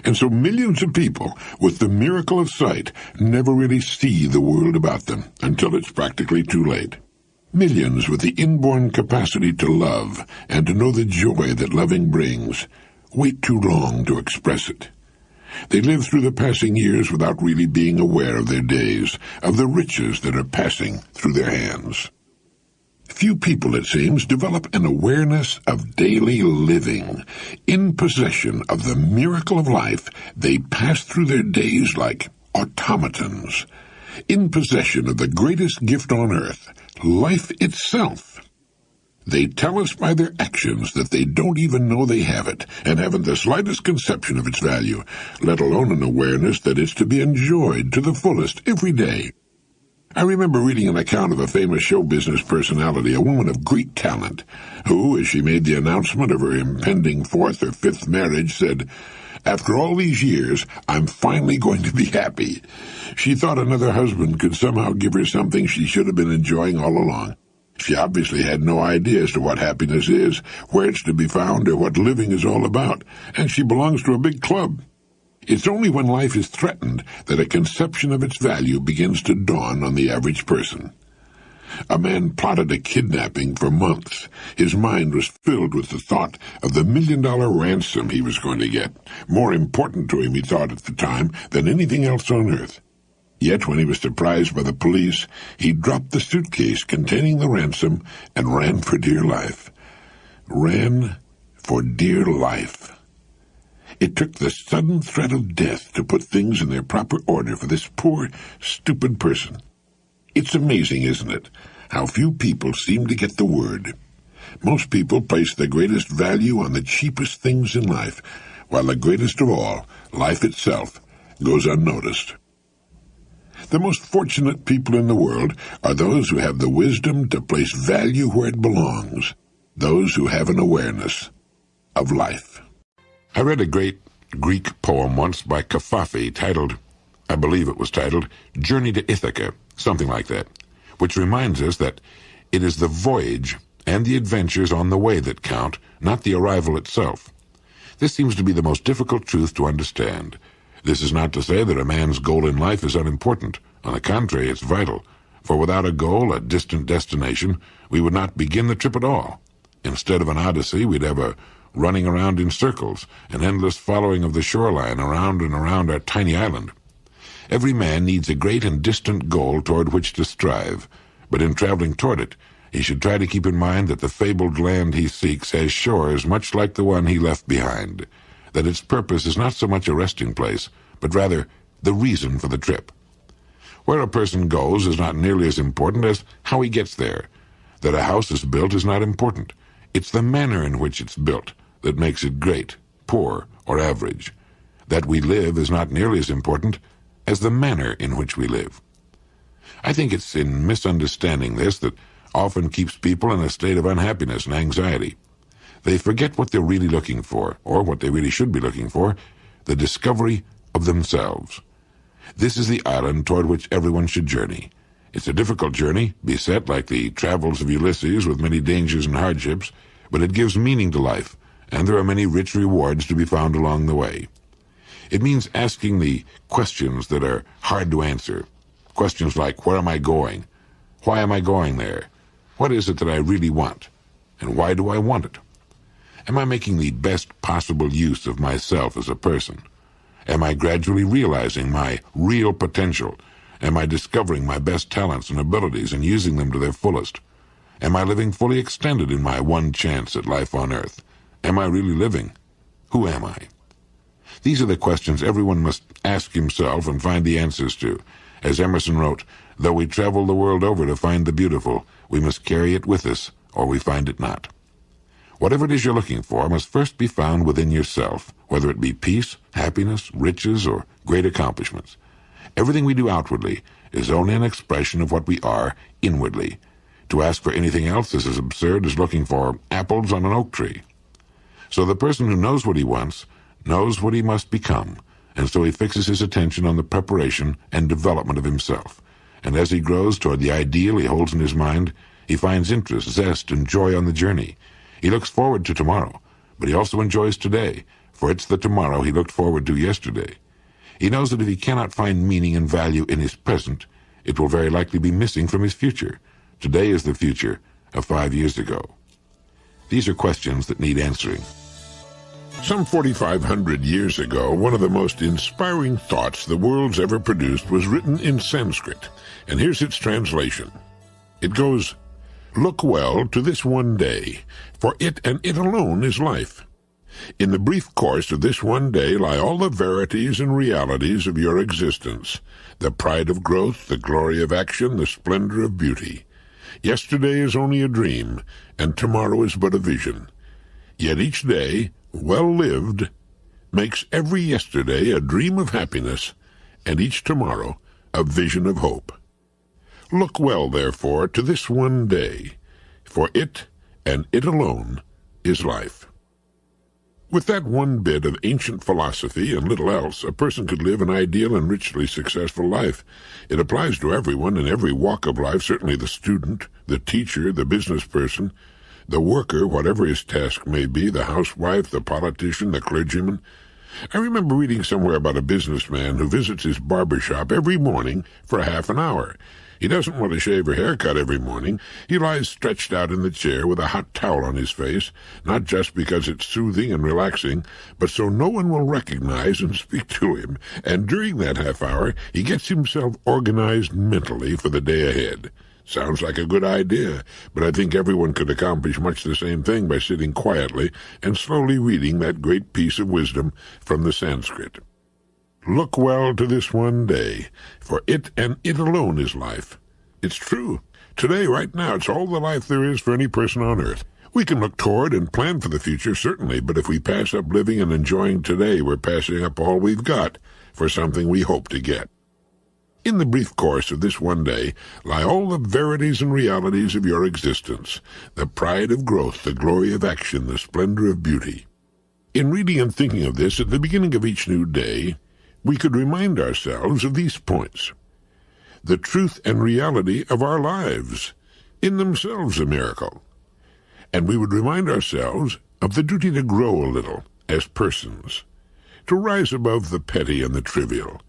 And so millions of people with the miracle of sight never really see the world about them until it's practically too late. Millions with the inborn capacity to love and to know the joy that loving brings wait too long to express it. They live through the passing years without really being aware of their days, of the riches that are passing through their hands. Few people, it seems, develop an awareness of daily living. In possession of the miracle of life, they pass through their days like automatons. In possession of the greatest gift on earth, life itself. They tell us by their actions that they don't even know they have it, and haven't the slightest conception of its value, let alone an awareness that it's to be enjoyed to the fullest every day. I remember reading an account of a famous show business personality, a woman of great talent, who, as she made the announcement of her impending fourth or fifth marriage, said, "After all these years, I'm finally going to be happy." She thought another husband could somehow give her something she should have been enjoying all along. She obviously had no idea as to what happiness is, where it's to be found, or what living is all about, and she belongs to a big club. It's only when life is threatened that a conception of its value begins to dawn on the average person. A man plotted a kidnapping for months. His mind was filled with the thought of the $1 million ransom he was going to get, more important to him, he thought at the time, than anything else on earth. Yet when he was surprised by the police, he dropped the suitcase containing the ransom and ran for dear life. Ran for dear life. It took the sudden threat of death to put things in their proper order for this poor, stupid person. It's amazing, isn't it, how few people seem to get the word. Most people place the greatest value on the cheapest things in life, while the greatest of all, life itself, goes unnoticed. The most fortunate people in the world are those who have the wisdom to place value where it belongs, those who have an awareness of life. I read a great Greek poem once by Kafafi titled, I believe it was titled, Journey to Ithaca, something like that, which reminds us that it is the voyage and the adventures on the way that count, not the arrival itself. This seems to be the most difficult truth to understand. This is not to say that a man's goal in life is unimportant. On the contrary, it's vital, for without a goal, a distant destination, we would not begin the trip at all. Instead of an odyssey, we'd have a running around in circles, an endless following of the shoreline around and around our tiny island. Every man needs a great and distant goal toward which to strive, but in traveling toward it, he should try to keep in mind that the fabled land he seeks has shores much like the one he left behind, that its purpose is not so much a resting place, but rather the reason for the trip. Where a person goes is not nearly as important as how he gets there. That a house is built is not important. It's the manner in which it's built that makes it great, poor, or average. That we live is not nearly as important as the manner in which we live. I think it's in misunderstanding this that often keeps people in a state of unhappiness and anxiety. They forget what they're really looking for, or what they really should be looking for, the discovery of themselves. This is the island toward which everyone should journey. It's a difficult journey, beset like the travels of Ulysses with many dangers and hardships, but it gives meaning to life, and there are many rich rewards to be found along the way. It means asking the questions that are hard to answer. Questions like, where am I going? Why am I going there? What is it that I really want? And why do I want it? Am I making the best possible use of myself as a person? Am I gradually realizing my real potential? Am I discovering my best talents and abilities and using them to their fullest? Am I living fully extended in my one chance at life on earth? Am I really living? Who am I? These are the questions everyone must ask himself and find the answers to. As Emerson wrote, though we travel the world over to find the beautiful, we must carry it with us, or we find it not. Whatever it is you're looking for must first be found within yourself, whether it be peace, happiness, riches, or great accomplishments. Everything we do outwardly is only an expression of what we are inwardly. To ask for anything else is as absurd as looking for apples on an oak tree. So the person who knows what he wants knows what he must become, and so he fixes his attention on the preparation and development of himself. And as he grows toward the ideal he holds in his mind, he finds interest, zest, and joy on the journey. He looks forward to tomorrow, but he also enjoys today, for it's the tomorrow he looked forward to yesterday. He knows that if he cannot find meaning and value in his present, it will very likely be missing from his future. Today is the future of 5 years ago. These are questions that need answering. Some 4,500 years ago, one of the most inspiring thoughts the world's ever produced was written in Sanskrit, and here's its translation. It goes, "Look well to this one day, for it and it alone is life. In the brief course of this one day lie all the verities and realities of your existence, the pride of growth, the glory of action, the splendor of beauty. Yesterday is only a dream, and tomorrow is but a vision. Yet each day, well lived, makes every yesterday a dream of happiness, and each tomorrow a vision of hope. Look well, therefore, to this one day, for it and it alone is life." With that one bit of ancient philosophy and little else, a person could live an ideal and richly successful life. It applies to everyone in every walk of life, certainly the student, the teacher, the business person, the worker, whatever his task may be, the housewife, the politician, the clergyman. I remember reading somewhere about a businessman who visits his barber shop every morning for half an hour. He doesn't want to shave or haircut every morning. He lies stretched out in the chair with a hot towel on his face, not just because it's soothing and relaxing, but so no one will recognize and speak to him. And during that half hour, he gets himself organized mentally for the day ahead. Sounds like a good idea, but I think everyone could accomplish much the same thing by sitting quietly and slowly reading that great piece of wisdom from the Sanskrit. Look well to this one day, for it and it alone is life. It's true. Today, right now, it's all the life there is for any person on earth. We can look toward and plan for the future, certainly, but if we pass up living and enjoying today, we're passing up all we've got for something we hope to get. In the brief course of this one day lie all the verities and realities of your existence, the pride of growth, the glory of action, the splendor of beauty. In reading and thinking of this at the beginning of each new day, we could remind ourselves of these points. The truth and reality of our lives, in themselves a miracle. And we would remind ourselves of the duty to grow a little as persons, to rise above the petty and the trivial,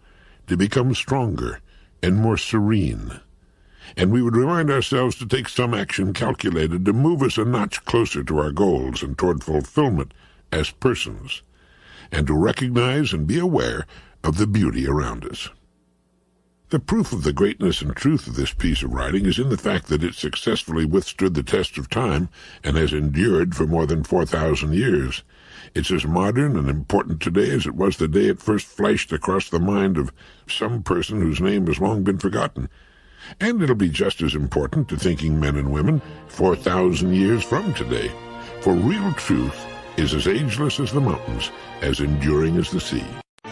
to become stronger and more serene. And we would remind ourselves to take some action calculated to move us a notch closer to our goals and toward fulfillment as persons, and to recognize and be aware of the beauty around us. The proof of the greatness and truth of this piece of writing is in the fact that it successfully withstood the test of time and has endured for more than 4,000 years. It's as modern and important today as it was the day it first flashed across the mind of some person whose name has long been forgotten. And it'll be just as important to thinking men and women 4,000 years from today. For real truth is as ageless as the mountains, as enduring as the sea.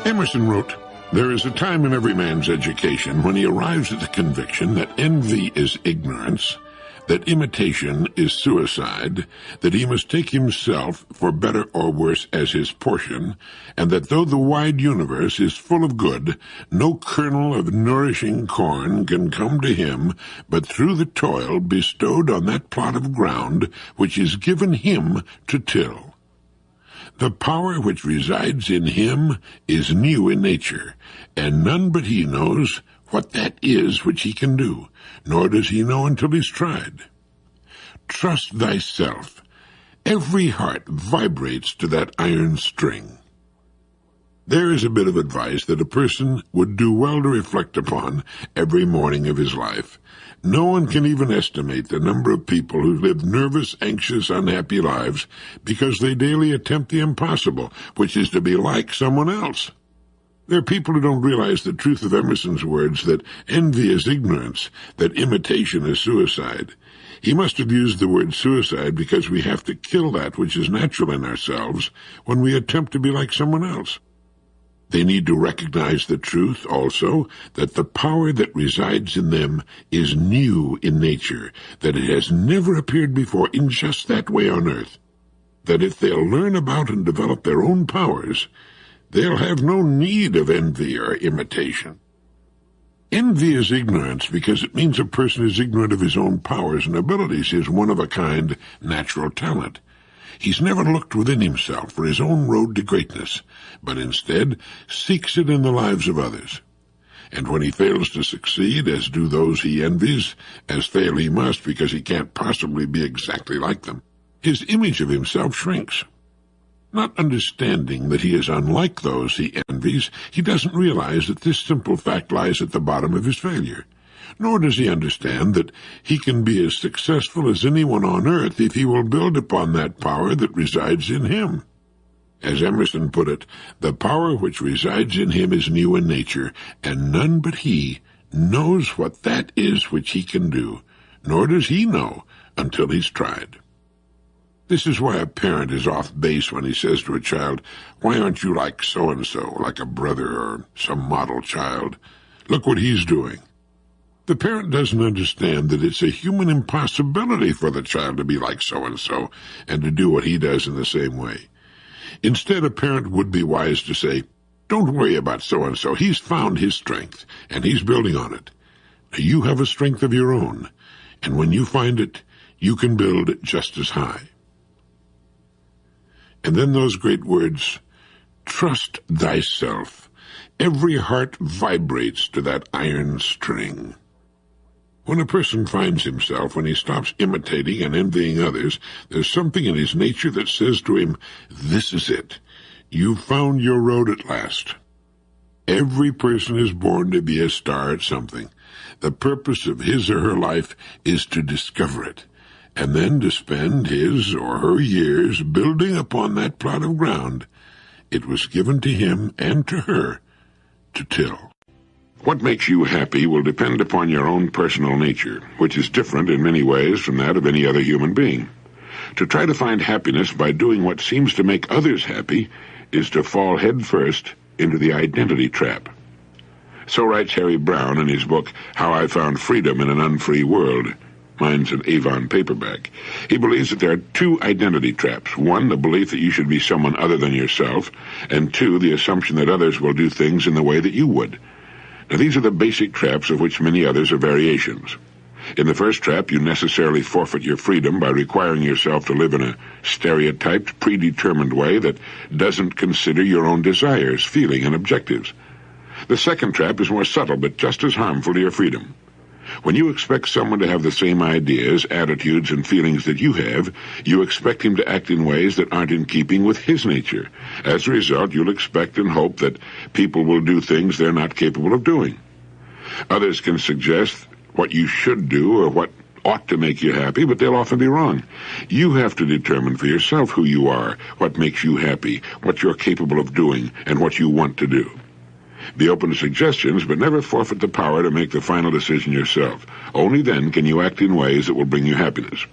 Emerson wrote, "There is a time in every man's education when he arrives at the conviction that envy is ignorance, that imitation is suicide, that he must take himself, for better or worse, as his portion, and that though the wide universe is full of good, no kernel of nourishing corn can come to him but through the toil bestowed on that plot of ground which is given him to till. The power which resides in him is new in nature, and none but he knows what that is which he can do, nor does he know until he's tried. Trust thyself. Every heart vibrates to that iron string." There is a bit of advice that a person would do well to reflect upon every morning of his life. No one can even estimate the number of people who live nervous, anxious, unhappy lives because they daily attempt the impossible, which is to be like someone else. There are people who don't realize the truth of Emerson's words that envy is ignorance, that imitation is suicide. He must have used the word suicide because we have to kill that which is natural in ourselves when we attempt to be like someone else. They need to recognize the truth also that the power that resides in them is new in nature, that it has never appeared before in just that way on earth, that if they'll learn about and develop their own powers, they'll have no need of envy or imitation. Envy is ignorance because it means a person is ignorant of his own powers and abilities, his one-of-a-kind natural talent. He's never looked within himself for his own road to greatness, but instead seeks it in the lives of others. And when he fails to succeed, as do those he envies, as fail he must because he can't possibly be exactly like them, his image of himself shrinks. Not understanding that he is unlike those he envies, he doesn't realize that this simple fact lies at the bottom of his failure. Nor does he understand that he can be as successful as anyone on earth if he will build upon that power that resides in him. As Emerson put it, the power which resides in him is new in nature, and none but he knows what that is which he can do, nor does he know until he's tried. This is why a parent is off base when he says to a child, "Why aren't you like so-and-so, like a brother or some model child? Look what he's doing." The parent doesn't understand that it's a human impossibility for the child to be like so-and-so and to do what he does in the same way. Instead, a parent would be wise to say, "Don't worry about so-and-so. He's found his strength, and he's building on it. Now, you have a strength of your own, and when you find it, you can build just as high." And then those great words, "Trust thyself." Every heart vibrates to that iron string. When a person finds himself, when he stops imitating and envying others, there's something in his nature that says to him, "This is it. You've found your road at last." Every person is born to be a star at something. The purpose of his or her life is to discover it, and then to spend his or her years building upon that plot of ground it was given to him and to her to till. What makes you happy will depend upon your own personal nature, which is different in many ways from that of any other human being. To try to find happiness by doing what seems to make others happy is to fall headfirst into the identity trap. So writes Harry Brown in his book, How I Found Freedom in an Unfree World. Mine's an Avon paperback. He believes that there are two identity traps. One, the belief that you should be someone other than yourself, and two, the assumption that others will do things in the way that you would. Now, these are the basic traps of which many others are variations. In the first trap, you necessarily forfeit your freedom by requiring yourself to live in a stereotyped, predetermined way that doesn't consider your own desires, feeling, and objectives. The second trap is more subtle, but just as harmful to your freedom. When you expect someone to have the same ideas, attitudes, and feelings that you have, you expect him to act in ways that aren't in keeping with his nature. As a result, you'll expect and hope that people will do things they're not capable of doing. Others can suggest what you should do or what ought to make you happy, but they'll often be wrong. You have to determine for yourself who you are, what makes you happy, what you're capable of doing, and what you want to do. Be open to suggestions, but never forfeit the power to make the final decision yourself. Only then can you act in ways that will bring you happiness.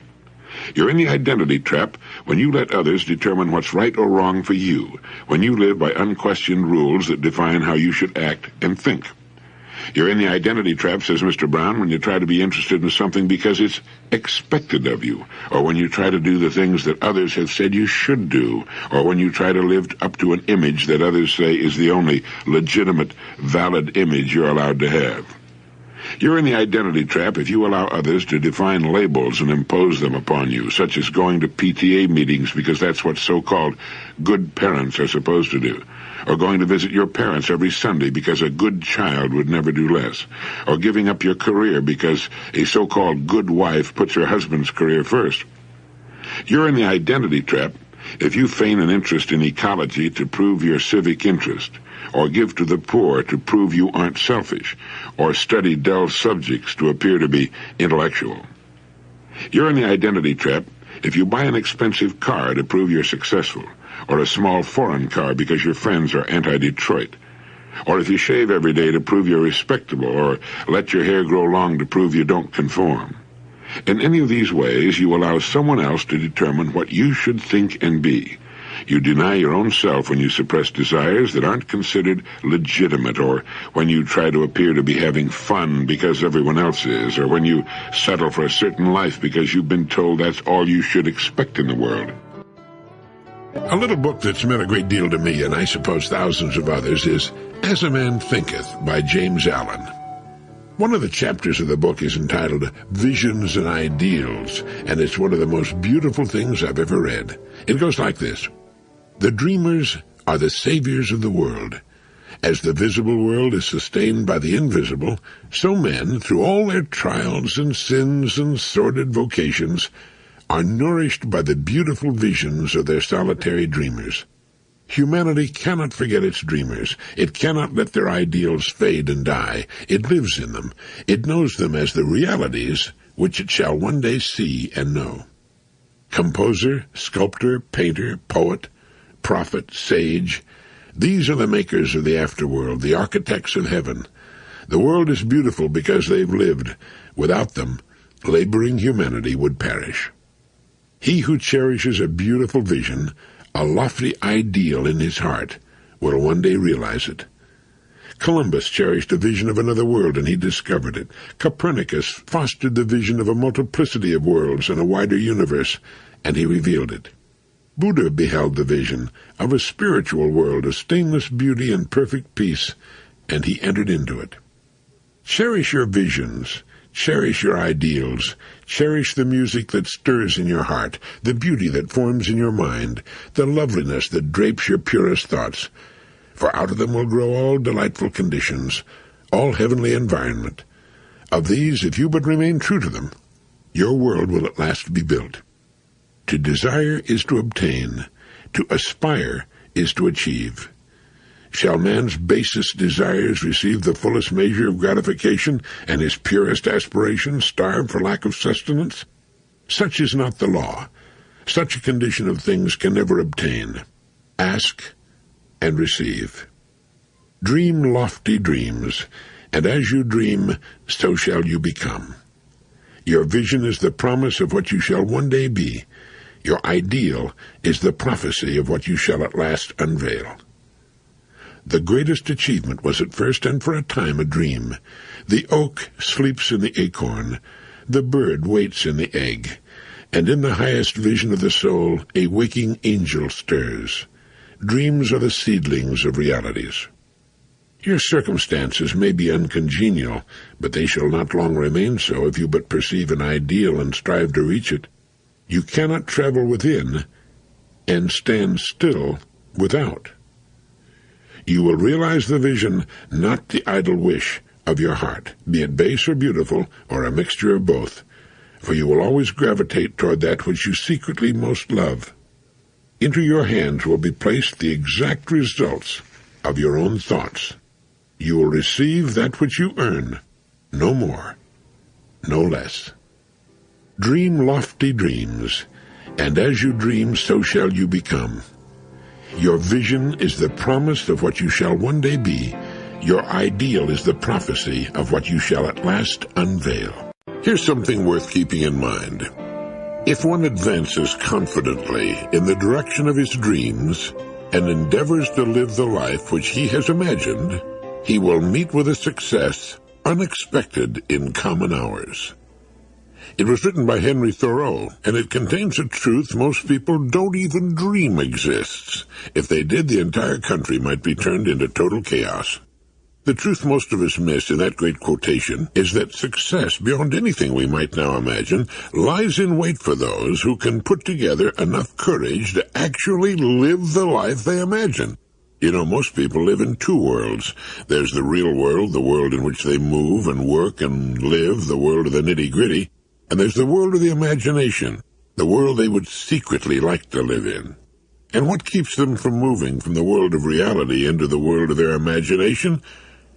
You're in the identity trap when you let others determine what's right or wrong for you, when you live by unquestioned rules that define how you should act and think. You're in the identity trap, says Mr. Brown, when you try to be interested in something because it's expected of you, or when you try to do the things that others have said you should do, or when you try to live up to an image that others say is the only legitimate, valid image you're allowed to have. You're in the identity trap if you allow others to define labels and impose them upon you, such as going to PTA meetings because that's what so-called good parents are supposed to do, or going to visit your parents every Sunday because a good child would never do less, or giving up your career because a so-called good wife puts her husband's career first. You're in the identity trap if you feign an interest in ecology to prove your civic interest, or give to the poor to prove you aren't selfish, or study dull subjects to appear to be intellectual. You're in the identity trap if you buy an expensive car to prove you're successful, or a small foreign car because your friends are anti-Detroit, or if you shave every day to prove you're respectable, or let your hair grow long to prove you don't conform. In any of these ways, you allow someone else to determine what you should think and be. You deny your own self when you suppress desires that aren't considered legitimate, or when you try to appear to be having fun because everyone else is, or when you settle for a certain life because you've been told that's all you should expect in the world. A little book that's meant a great deal to me, and I suppose thousands of others, is As a Man Thinketh by James Allen. One of the chapters of the book is entitled Visions and Ideals, and it's one of the most beautiful things I've ever read. It goes like this. The dreamers are the saviors of the world. As the visible world is sustained by the invisible, so men, through all their trials and sins and sordid vocations, are nourished by the beautiful visions of their solitary dreamers. Humanity cannot forget its dreamers. It cannot let their ideals fade and die. It lives in them. It knows them as the realities which it shall one day see and know. Composer, sculptor, painter, poet, prophet, sage, these are the makers of the afterworld, the architects of heaven. The world is beautiful because they've lived. Without them, laboring humanity would perish. He who cherishes a beautiful vision, a lofty ideal in his heart, will one day realize it. Columbus cherished a vision of another world, and he discovered it. Copernicus fostered the vision of a multiplicity of worlds and a wider universe, and he revealed it. Buddha beheld the vision of a spiritual world of stainless beauty and perfect peace, and he entered into it. Cherish your visions. Cherish your ideals. Cherish the music that stirs in your heart, the beauty that forms in your mind, the loveliness that drapes your purest thoughts. For out of them will grow all delightful conditions, all heavenly environment. Of these, if you but remain true to them, your world will at last be built. To desire is to obtain. To aspire is to achieve. Shall man's basest desires receive the fullest measure of gratification, and his purest aspirations starve for lack of sustenance? Such is not the law. Such a condition of things can never obtain. Ask and receive. Dream lofty dreams, and as you dream, so shall you become. Your vision is the promise of what you shall one day be. Your ideal is the prophecy of what you shall at last unveil. The greatest achievement was at first and for a time a dream. The oak sleeps in the acorn, the bird waits in the egg, and in the highest vision of the soul a waking angel stirs. Dreams are the seedlings of realities. Your circumstances may be uncongenial, but they shall not long remain so if you but perceive an ideal and strive to reach it. You cannot travel within and stand still without. You will realize the vision, not the idle wish, of your heart, be it base or beautiful, or a mixture of both, for you will always gravitate toward that which you secretly most love. Into your hands will be placed the exact results of your own thoughts. You will receive that which you earn, no more, no less. Dream lofty dreams, and as you dream, so shall you become. Your vision is the promise of what you shall one day be. Your ideal is the prophecy of what you shall at last unveil. Here's something worth keeping in mind. If one advances confidently in the direction of his dreams and endeavors to live the life which he has imagined, he will meet with a success unexpected in common hours. It was written by Henry Thoreau, and it contains a truth most people don't even dream exists. If they did, the entire country might be turned into total chaos. The truth most of us miss in that great quotation is that success, beyond anything we might now imagine, lies in wait for those who can put together enough courage to actually live the life they imagine. You know, most people live in two worlds. There's the real world, the world in which they move and work and live, the world of the nitty-gritty, and there's the world of the imagination, the world they would secretly like to live in. And what keeps them from moving from the world of reality into the world of their imagination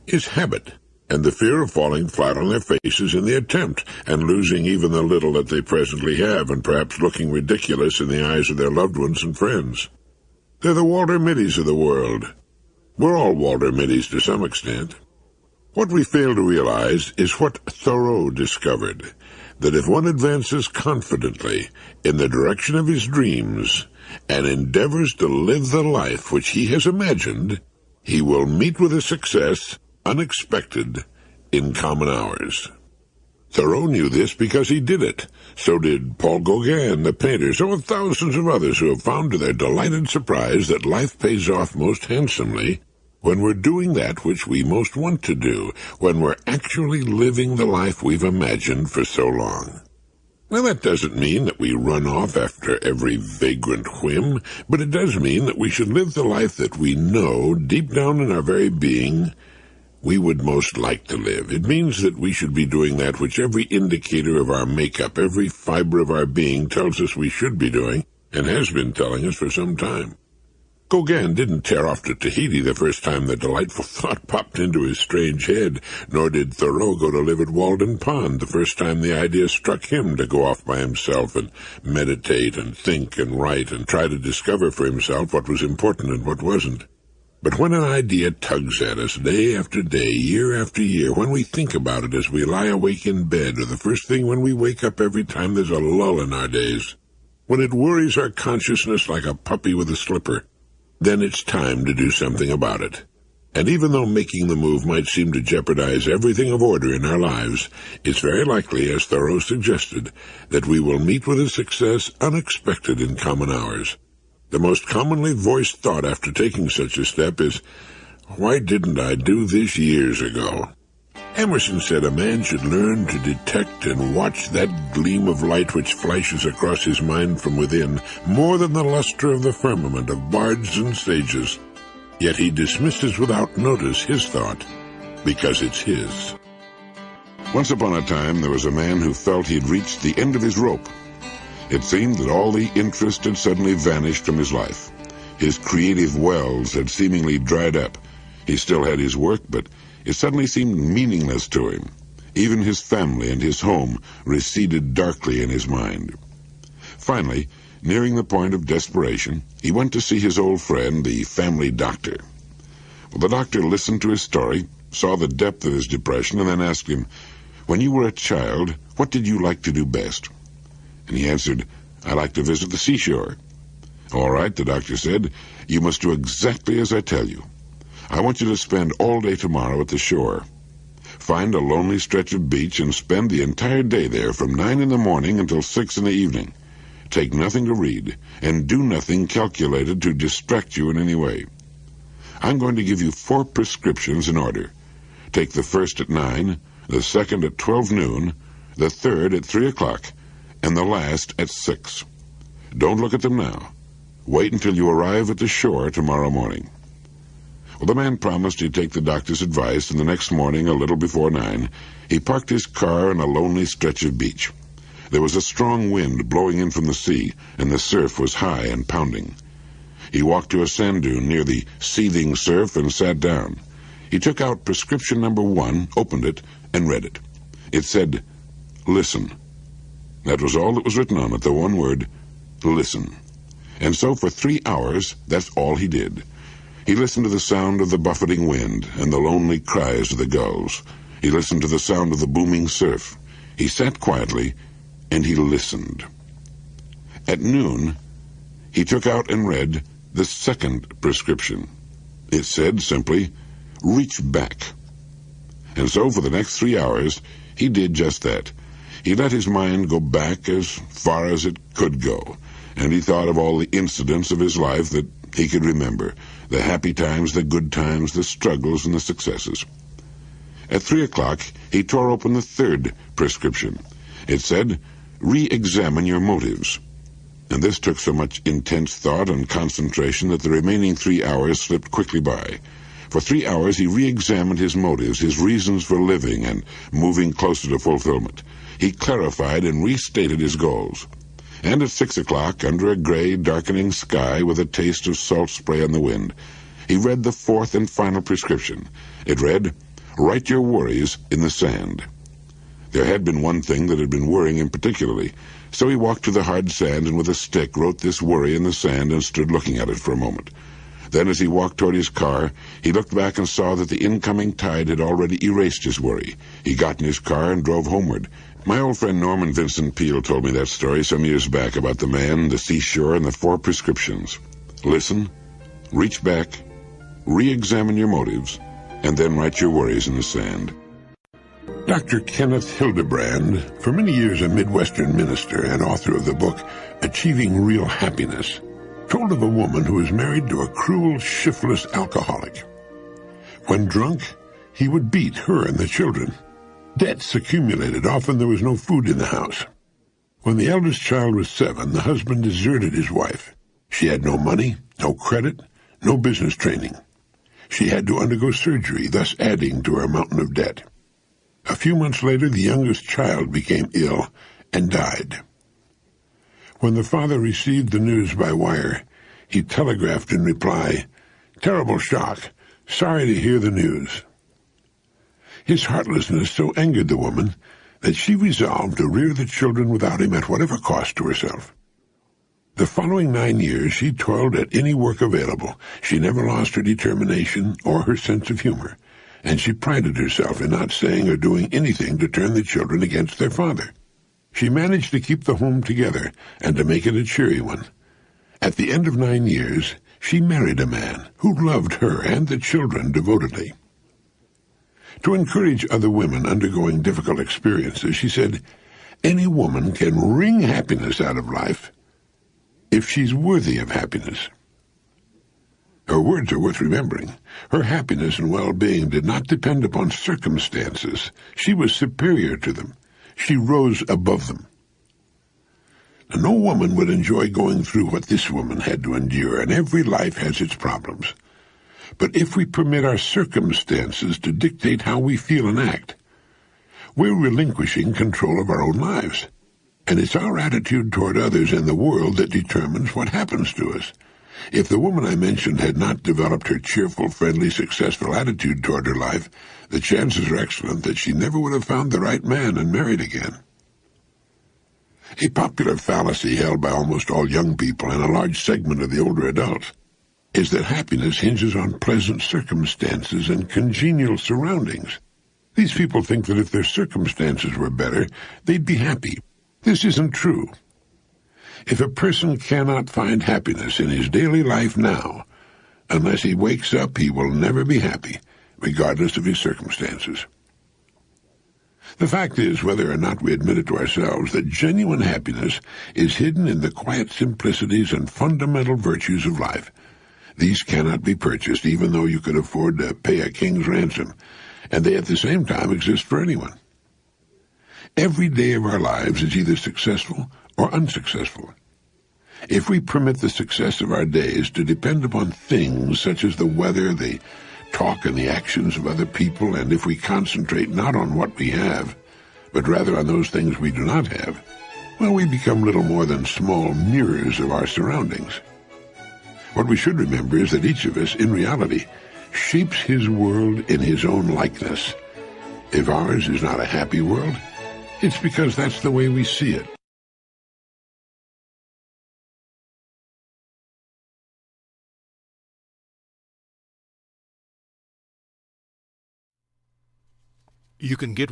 is habit, and the fear of falling flat on their faces in the attempt, and losing even the little that they presently have, and perhaps looking ridiculous in the eyes of their loved ones and friends. They're the Walter Mitty's of the world. We're all Walter Mitty's to some extent. What we fail to realize is what Thoreau discovered, that if one advances confidently in the direction of his dreams and endeavors to live the life which he has imagined, he will meet with a success unexpected in common hours. Thoreau knew this because he did it. So did Paul Gauguin, the painter, so have thousands of others who have found to their delighted surprise that life pays off most handsomely when we're doing that which we most want to do, when we're actually living the life we've imagined for so long. Now, that doesn't mean that we run off after every vagrant whim, but it does mean that we should live the life that we know, deep down in our very being, we would most like to live. It means that we should be doing that which every indicator of our makeup, every fiber of our being tells us we should be doing, and has been telling us for some time. Gauguin didn't tear off to Tahiti the first time the delightful thought popped into his strange head, nor did Thoreau go to live at Walden Pond the first time the idea struck him to go off by himself and meditate and think and write and try to discover for himself what was important and what wasn't. But when an idea tugs at us day after day, year after year, when we think about it as we lie awake in bed, or the first thing when we wake up every time there's a lull in our days, when it worries our consciousness like a puppy with a slipper, then it's time to do something about it. And even though making the move might seem to jeopardize everything of order in our lives, it's very likely, as Thoreau suggested, that we will meet with a success unexpected in common hours. The most commonly voiced thought after taking such a step is, "Why didn't I do this years ago?" Emerson said a man should learn to detect and watch that gleam of light which flashes across his mind from within, more than the luster of the firmament of bards and sages. Yet he dismisses without notice his thought, because it's his. Once upon a time, there was a man who felt he'd reached the end of his rope. It seemed that all the interest had suddenly vanished from his life. His creative wells had seemingly dried up. He still had his work, but it suddenly seemed meaningless to him. Even his family and his home receded darkly in his mind. Finally, nearing the point of desperation, he went to see his old friend, the family doctor. Well, the doctor listened to his story, saw the depth of his depression, and then asked him, "When you were a child, what did you like to do best?" And he answered, "I like to visit the seashore." "All right," the doctor said, "you must do exactly as I tell you. I want you to spend all day tomorrow at the shore. Find a lonely stretch of beach and spend the entire day there from 9 in the morning until 6 in the evening. Take nothing to read, and do nothing calculated to distract you in any way. I'm going to give you 4 prescriptions in order. Take the first at 9, the second at 12 noon, the third at 3 o'clock, and the last at 6. Don't look at them now. Wait until you arrive at the shore tomorrow morning." Well, the man promised he'd take the doctor's advice, and the next morning, a little before 9, he parked his car on a lonely stretch of beach. There was a strong wind blowing in from the sea, and the surf was high and pounding. He walked to a sand dune near the seething surf and sat down. He took out prescription number 1, opened it, and read it. It said, "Listen." That was all that was written on it, the one word, listen. And so for 3 hours, that's all he did. He listened to the sound of the buffeting wind and the lonely cries of the gulls. He listened to the sound of the booming surf. He sat quietly, and he listened. At noon, he took out and read the second prescription. It said simply, "Reach back." And so for the next 3 hours, he did just that. He let his mind go back as far as it could go, and he thought of all the incidents of his life that he could remember, the happy times, the good times, the struggles, and the successes. At 3 o'clock, he tore open the third prescription. It said, "Re-examine your motives." And this took so much intense thought and concentration that the remaining 3 hours slipped quickly by. For 3 hours, he re-examined his motives, his reasons for living and moving closer to fulfillment. He clarified and restated his goals. And at 6 o'clock, under a gray, darkening sky with a taste of salt spray on the wind, he read the fourth and final prescription. It read, "Write your worries in the sand." There had been one thing that had been worrying him particularly, so he walked to the hard sand and with a stick wrote this worry in the sand and stood looking at it for a moment. Then as he walked toward his car, he looked back and saw that the incoming tide had already erased his worry. He got in his car and drove homeward. My old friend Norman Vincent Peale told me that story some years back about the man, the seashore, and the 4 prescriptions. Listen, reach back, re-examine your motives, and then write your worries in the sand. Dr. Kenneth Hildebrand, for many years a Midwestern minister and author of the book Achieving Real Happiness, told of a woman who was married to a cruel, shiftless alcoholic. When drunk, he would beat her and the children. Debts accumulated. Often there was no food in the house. When the eldest child was 7, the husband deserted his wife. She had no money, no credit, no business training. She had to undergo surgery, thus adding to her mountain of debt. A few months later, the youngest child became ill and died. When the father received the news by wire, he telegraphed in reply, "Terrible shock. Sorry to hear the news." His heartlessness so angered the woman that she resolved to rear the children without him at whatever cost to herself. The following 9 years she toiled at any work available. She never lost her determination or her sense of humor, and she prided herself in not saying or doing anything to turn the children against their father. She managed to keep the home together and to make it a cheery one. At the end of 9 years, she married a man who loved her and the children devotedly. To encourage other women undergoing difficult experiences, she said, "Any woman can wring happiness out of life if she's worthy of happiness." Her words are worth remembering. Her happiness and well-being did not depend upon circumstances. She was superior to them. She rose above them. Now, no woman would enjoy going through what this woman had to endure, and every life has its problems. But if we permit our circumstances to dictate how we feel and act, we're relinquishing control of our own lives. And it's our attitude toward others and the world that determines what happens to us. If the woman I mentioned had not developed her cheerful, friendly, successful attitude toward her life, the chances are excellent that she never would have found the right man and married again. A popular fallacy held by almost all young people and a large segment of the older adults is that happiness hinges on pleasant circumstances and congenial surroundings. These people think that if their circumstances were better, they'd be happy. This isn't true. If a person cannot find happiness in his daily life now, unless he wakes up, he will never be happy, regardless of his circumstances. The fact is, whether or not we admit it to ourselves, that genuine happiness is hidden in the quiet simplicities and fundamental virtues of life. These cannot be purchased, even though you could afford to pay a king's ransom, and they at the same time exist for anyone. Every day of our lives is either successful or unsuccessful. If we permit the success of our days to depend upon things such as the weather, the talk and the actions of other people, and if we concentrate not on what we have, but rather on those things we do not have, well, we become little more than small mirrors of our surroundings. What we should remember is that each of us, in reality, shapes his world in his own likeness. If ours is not a happy world, it's because that's the way we see it. You can get